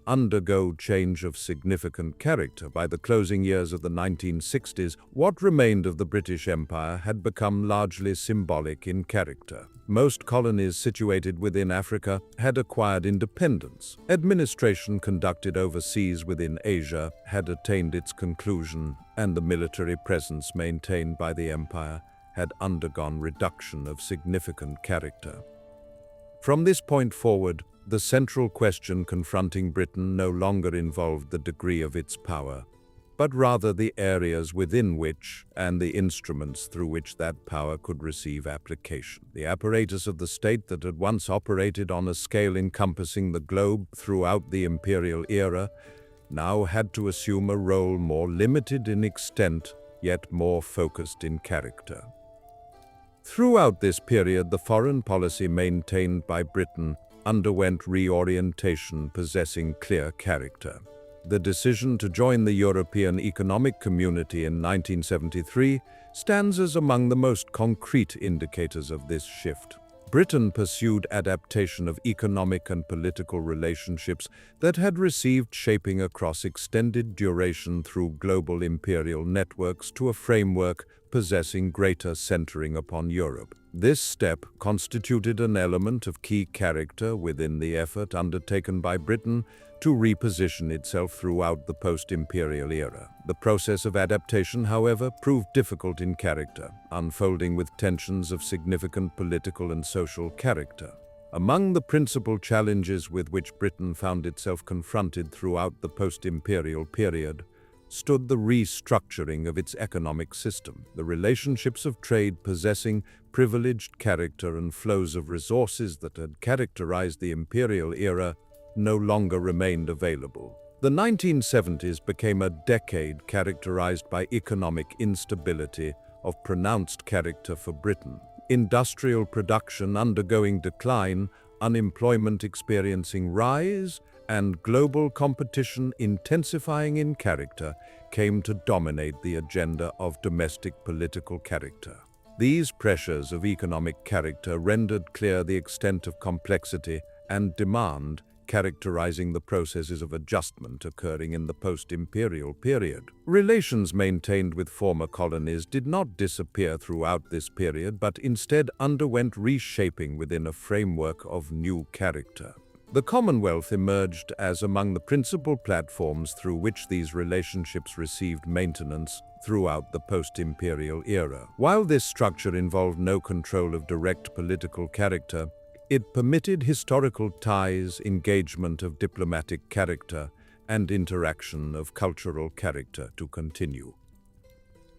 undergo change of significant character. By the closing years of the 1960s, what remained of the British Empire had become largely symbolic in character. Most colonies situated within Africa had acquired independence. Administration conducted overseas within Asia had attained its conclusion, and the military presence maintained by the empire had undergone reduction of significant character. From this point forward, the central question confronting Britain no longer involved the degree of its power, but rather the areas within which and the instruments through which that power could receive application. The apparatus of the state that had once operated on a scale encompassing the globe throughout the imperial era now had to assume a role more limited in extent, yet more focused in character. Throughout this period, the foreign policy maintained by Britain underwent reorientation possessing clear character. The decision to join the European Economic Community in 1973 stands as among the most concrete indicators of this shift. Britain pursued adaptation of economic and political relationships that had received shaping across extended duration through global imperial networks to a framework possessing greater centering upon Europe. This step constituted an element of key character within the effort undertaken by Britain to reposition itself throughout the post-imperial era. The process of adaptation, however, proved difficult in character, unfolding with tensions of significant political and social character. Among the principal challenges with which Britain found itself confronted throughout the post-imperial period stood the restructuring of its economic system. The relationships of trade possessing privileged character and flows of resources that had characterized the imperial era no longer remained available. The 1970s became a decade characterized by economic instability of pronounced character for Britain. Industrial production undergoing decline, unemployment experiencing rise, and global competition intensifying in character came to dominate the agenda of domestic political character. These pressures of economic character rendered clear the extent of complexity and demand characterizing the processes of adjustment occurring in the post-imperial period. Relations maintained with former colonies did not disappear throughout this period, but instead underwent reshaping within a framework of new character. The Commonwealth emerged as among the principal platforms through which these relationships received maintenance throughout the post-imperial era. While this structure involved no control of direct political character, it permitted historical ties, engagement of diplomatic character, and interaction of cultural character to continue.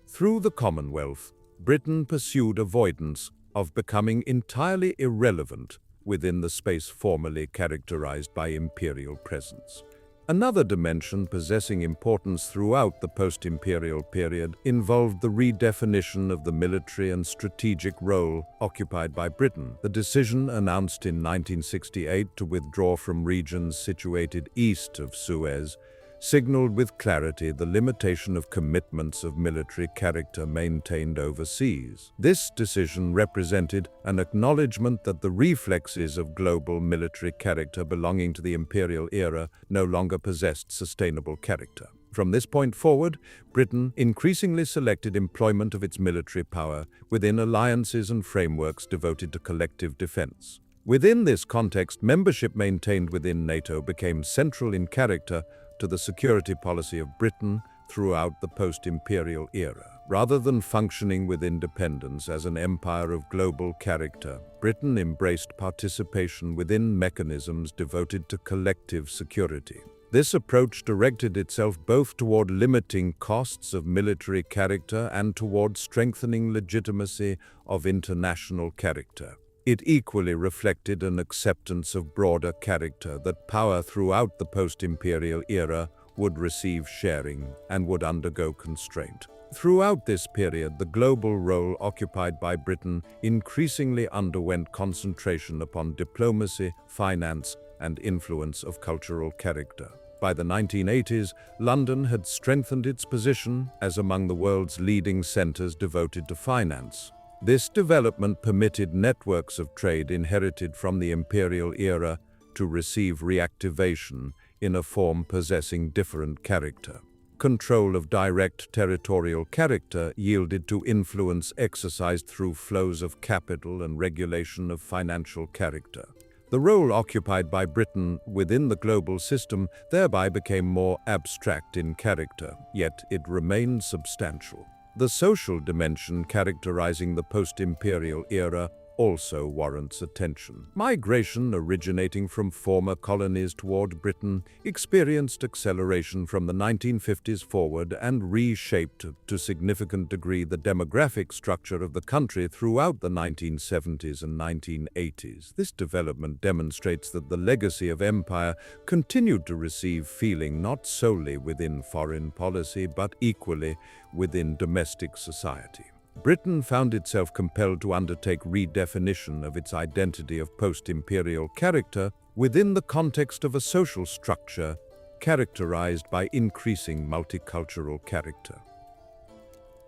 Through the Commonwealth, Britain pursued avoidance of becoming entirely irrelevant within the space formerly characterized by imperial presence. Another dimension possessing importance throughout the post-imperial period involved the redefinition of the military and strategic role occupied by Britain. The decision announced in 1968 to withdraw from regions situated east of Suez signaled with clarity the limitation of commitments of military character maintained overseas. This decision represented an acknowledgement that the reflexes of global military character belonging to the imperial era no longer possessed sustainable character. From this point forward, Britain increasingly selected employment of its military power within alliances and frameworks devoted to collective defense. Within this context, membership maintained within NATO became central in character to the security policy of Britain throughout the post-imperial era. Rather than functioning with independence as an empire of global character, Britain embraced participation within mechanisms devoted to collective security. This approach directed itself both toward limiting costs of military character and toward strengthening legitimacy of international character. It equally reflected an acceptance of broader character that power throughout the post-imperial era would receive sharing and would undergo constraint. Throughout this period, the global role occupied by Britain increasingly underwent concentration upon diplomacy, finance, and influence of cultural character. By the 1980s, London had strengthened its position as among the world's leading centers devoted to finance. This development permitted networks of trade inherited from the imperial era to receive reactivation in a form possessing different character. Control of direct territorial character yielded to influence exercised through flows of capital and regulation of financial character. The role occupied by Britain within the global system thereby became more abstract in character, yet it remained substantial. The social dimension characterizing the post-imperial era also warrants attention. Migration originating from former colonies toward Britain experienced acceleration from the 1950s forward and reshaped to a significant degree the demographic structure of the country throughout the 1970s and 1980s. This development demonstrates that the legacy of empire continued to receive feeling not solely within foreign policy but equally within domestic society. Britain found itself compelled to undertake redefinition of its identity of post-imperial character within the context of a social structure characterized by increasing multicultural character.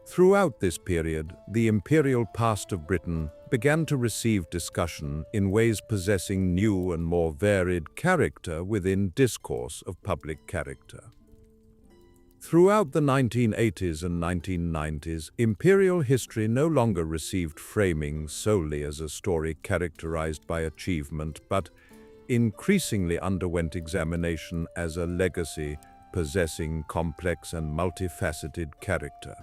Throughout this period, the imperial past of Britain began to receive discussion in ways possessing new and more varied character within discourse of public character. Throughout the 1980s and 1990s, imperial history no longer received framing solely as a story characterized by achievement, but increasingly underwent examination as a legacy possessing complex and multifaceted character.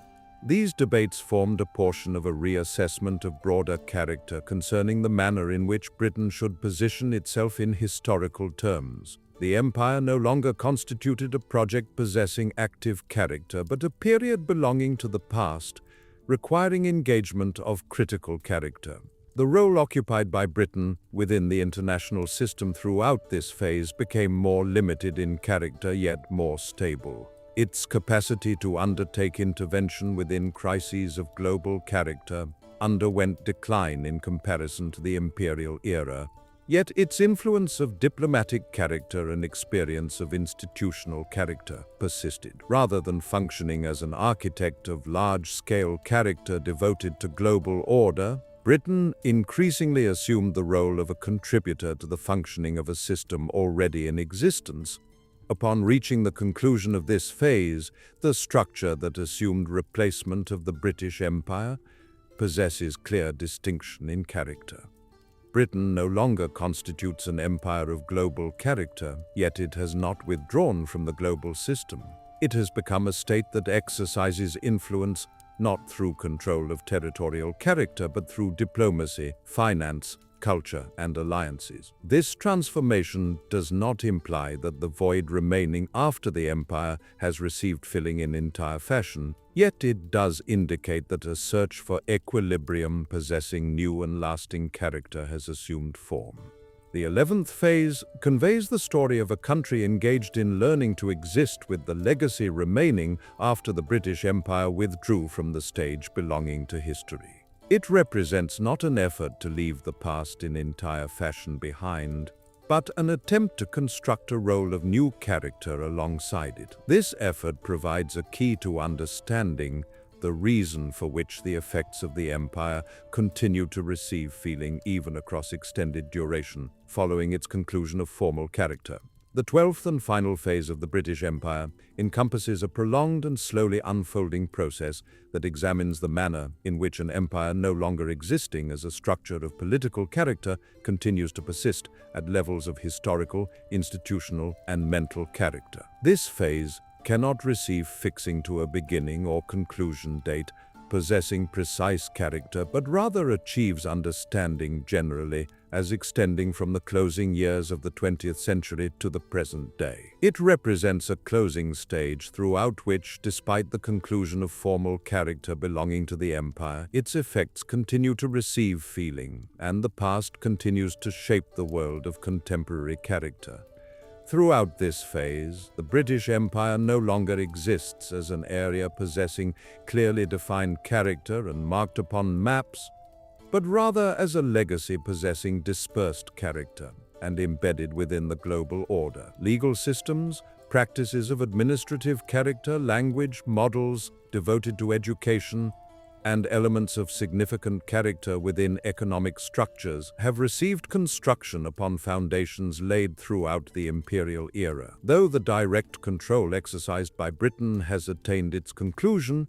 These debates formed a portion of a reassessment of broader character concerning the manner in which Britain should position itself in historical terms. The empire no longer constituted a project possessing active character, but a period belonging to the past, requiring engagement of critical character. The role occupied by Britain within the international system throughout this phase became more limited in character yet more stable. Its capacity to undertake intervention within crises of global character underwent decline in comparison to the imperial era. Yet its influence of diplomatic character and experience of institutional character persisted. Rather than functioning as an architect of large-scale character devoted to global order, Britain increasingly assumed the role of a contributor to the functioning of a system already in existence. Upon reaching the conclusion of this phase, the structure that assumed replacement of the British Empire possesses clear distinction in character. Britain no longer constitutes an empire of global character, yet it has not withdrawn from the global system. It has become a state that exercises influence not through control of territorial character, but through diplomacy, finance, culture, and alliances. This transformation does not imply that the void remaining after the empire has received filling in entire fashion, yet it does indicate that a search for equilibrium possessing new and lasting character has assumed form. The 11th phase conveys the story of a country engaged in learning to exist with the legacy remaining after the British Empire withdrew from the stage belonging to history. It represents not an effort to leave the past in entire fashion behind, but an attempt to construct a role of new character alongside it. This effort provides a key to understanding the reason for which the effects of the empire continue to receive feeling even across extended duration, following its conclusion of formal character. The 12th and final phase of the British Empire encompasses a prolonged and slowly unfolding process that examines the manner in which an empire no longer existing as a structure of political character continues to persist at levels of historical, institutional, and mental character. This phase cannot receive fixing to a beginning or conclusion date, possessing precise character, but rather achieves understanding generally as extending from the closing years of the 20th century to the present day. It represents a closing stage throughout which, despite the conclusion of formal character belonging to the empire, its effects continue to receive feeling, and the past continues to shape the world of contemporary character. Throughout this phase, the British Empire no longer exists as an area possessing clearly defined character and marked upon maps, but rather as a legacy possessing dispersed character and embedded within the global order. Legal systems, practices of administrative character, language, models devoted to education, and elements of significant character within economic structures have received construction upon foundations laid throughout the imperial era. Though the direct control exercised by Britain has attained its conclusion,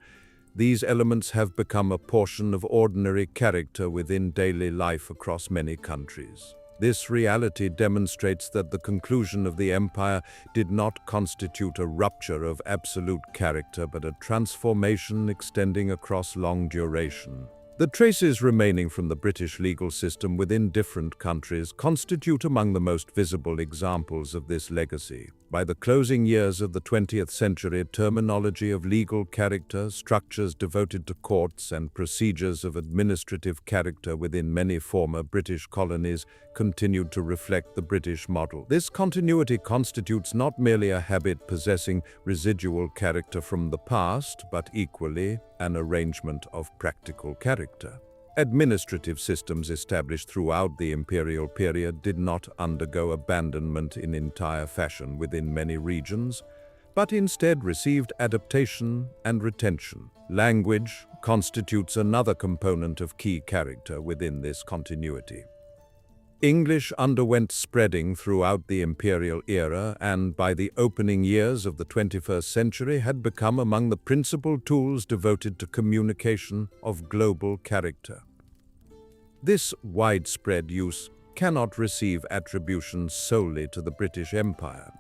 these elements have become a portion of ordinary character within daily life across many countries. This reality demonstrates that the conclusion of the empire did not constitute a rupture of absolute character, but a transformation extending across long duration. The traces remaining from the British legal system within different countries constitute among the most visible examples of this legacy. By the closing years of the 20th century, terminology of legal character, structures devoted to courts, and procedures of administrative character within many former British colonies continued to reflect the British model. This continuity constitutes not merely a habit possessing residual character from the past, but equally an arrangement of practical character. Administrative systems established throughout the imperial period did not undergo abandonment in entire fashion within many regions, but instead received adaptation and retention. Language constitutes another component of key character within this continuity. English underwent spreading throughout the imperial era and, by the opening years of the 21st century, had become among the principal tools devoted to communication of global character. This widespread use cannot receive attribution solely to the British Empire.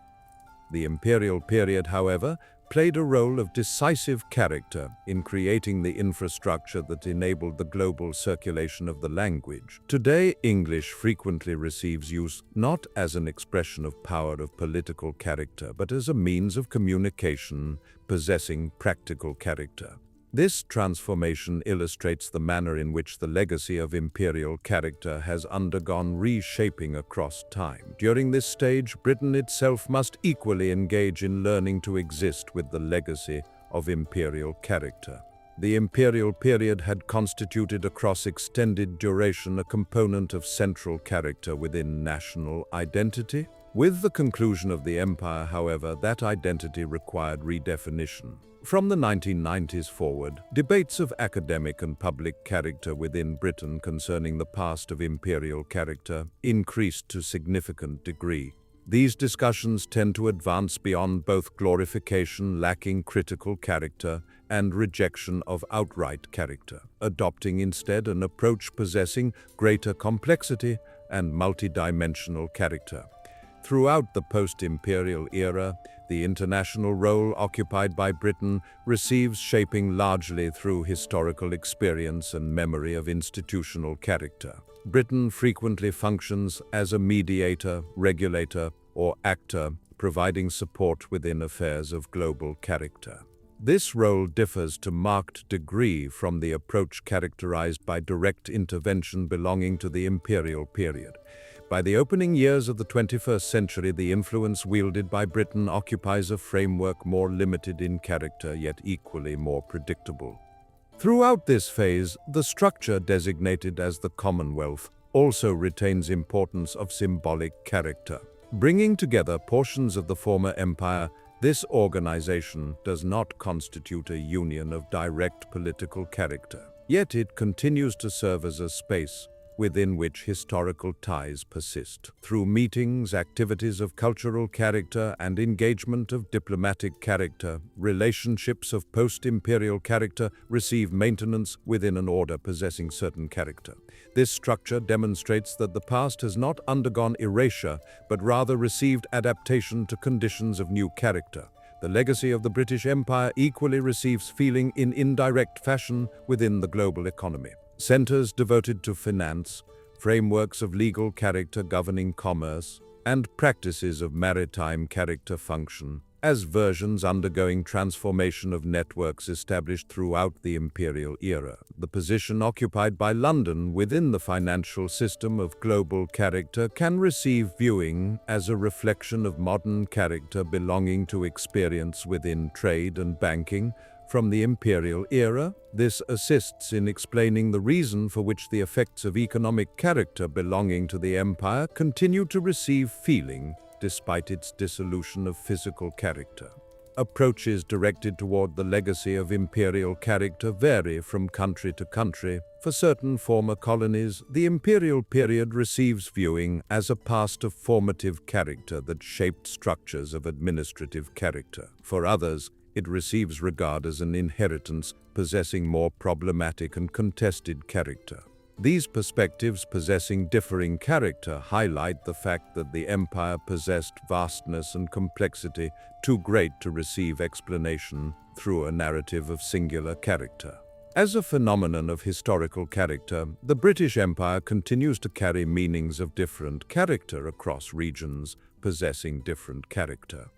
The imperial period, however, played a role of decisive character in creating the infrastructure that enabled the global circulation of the language. Today, English frequently receives use not as an expression of power of political character, but as a means of communication possessing practical character. This transformation illustrates the manner in which the legacy of imperial character has undergone reshaping across time. During this stage, Britain itself must equally engage in learning to exist with the legacy of imperial character. The imperial period had constituted across extended duration a component of central character within national identity. With the conclusion of the empire, however, that identity required redefinition. From the 1990s forward, debates of academic and public character within Britain concerning the past of imperial character increased to a significant degree. These discussions tend to advance beyond both glorification lacking critical character and rejection of outright character, adopting instead an approach possessing greater complexity and multidimensional character. Throughout the post-imperial era, the international role occupied by Britain receives shaping largely through historical experience and memory of institutional character. Britain frequently functions as a mediator, regulator, or actor, providing support within affairs of global character. This role differs to marked degree from the approach characterized by direct intervention belonging to the imperial period. By the opening years of the 21st century, the influence wielded by Britain occupies a framework more limited in character, yet equally more predictable. Throughout this phase, the structure designated as the Commonwealth also retains importance of symbolic character. Bringing together portions of the former empire, this organization does not constitute a union of direct political character. Yet it continues to serve as a space within which historical ties persist. Through meetings, activities of cultural character, and engagement of diplomatic character, relationships of post-imperial character receive maintenance within an order possessing certain character. This structure demonstrates that the past has not undergone erasure, but rather received adaptation to conditions of new character. The legacy of the British Empire equally receives feeling in indirect fashion within the global economy. Centers devoted to finance, frameworks of legal character governing commerce, and practices of maritime character function as versions undergoing transformation of networks established throughout the imperial era. The position occupied by London within the financial system of global character can receive viewing as a reflection of modern character belonging to experience within trade and banking. From the imperial era, this assists in explaining the reason for which the effects of economic character belonging to the empire continue to receive feeling despite its dissolution of physical character. Approaches directed toward the legacy of imperial character vary from country to country. For certain former colonies, the imperial period receives viewing as a past of formative character that shaped structures of administrative character. For others, it receives regard as an inheritance possessing more problematic and contested character. These perspectives possessing differing character highlight the fact that the empire possessed vastness and complexity too great to receive explanation through a narrative of singular character. As a phenomenon of historical character, the British Empire continues to carry meanings of different character across regions possessing different character.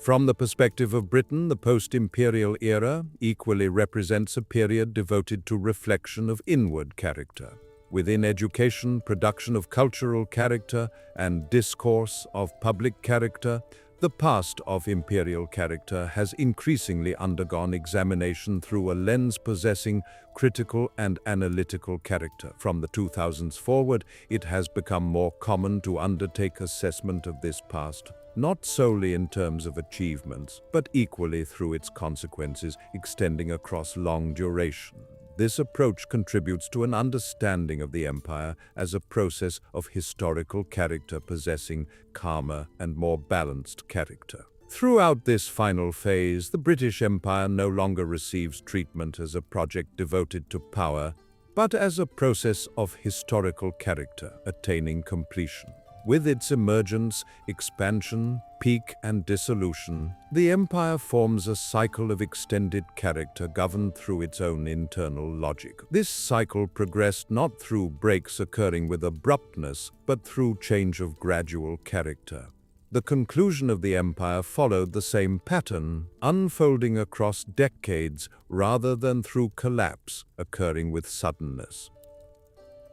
From the perspective of Britain, the post-imperial era equally represents a period devoted to reflection of inward character. Within education, production of cultural character, and discourse of public character, the past of imperial character has increasingly undergone examination through a lens possessing critical and analytical character. From the 2000s forward, it has become more common to undertake assessment of this past, not solely in terms of achievements, but equally through its consequences extending across long duration. This approach contributes to an understanding of the empire as a process of historical character possessing calmer and more balanced character. Throughout this final phase, the British Empire no longer receives treatment as a project devoted to power, but as a process of historical character attaining completion. With its emergence, expansion, peak, and dissolution, the empire forms a cycle of extended character governed through its own internal logic. This cycle progressed not through breaks occurring with abruptness, but through change of gradual character. The conclusion of the empire followed the same pattern, unfolding across decades rather than through collapse, occurring with suddenness.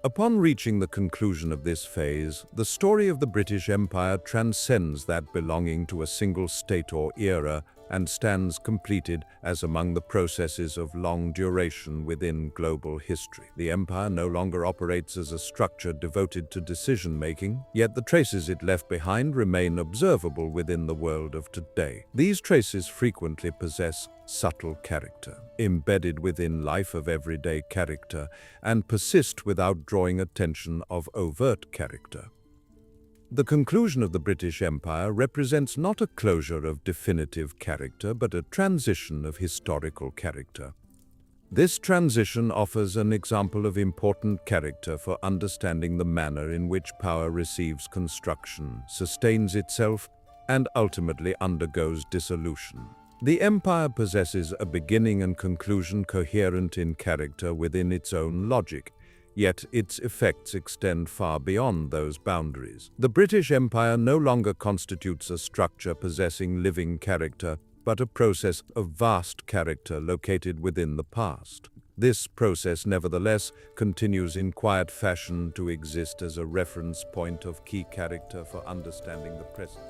Upon reaching the conclusion of this phase, the story of the British Empire transcends that belonging to a single state or era and stands completed as among the processes of long duration within global history. The empire no longer operates as a structure devoted to decision-making, yet the traces it left behind remain observable within the world of today. These traces frequently possess subtle character, embedded within life of everyday character, and persist without drawing attention of overt character. The conclusion of the British Empire represents not a closure of definitive character, but a transition of historical character. This transition offers an example of important character for understanding the manner in which power receives construction, sustains itself, and ultimately undergoes dissolution. The empire possesses a beginning and conclusion coherent in character within its own logic, yet its effects extend far beyond those boundaries. The British Empire no longer constitutes a structure possessing living character, but a process of vast character located within the past. This process, nevertheless, continues in quiet fashion to exist as a reference point of key character for understanding the present.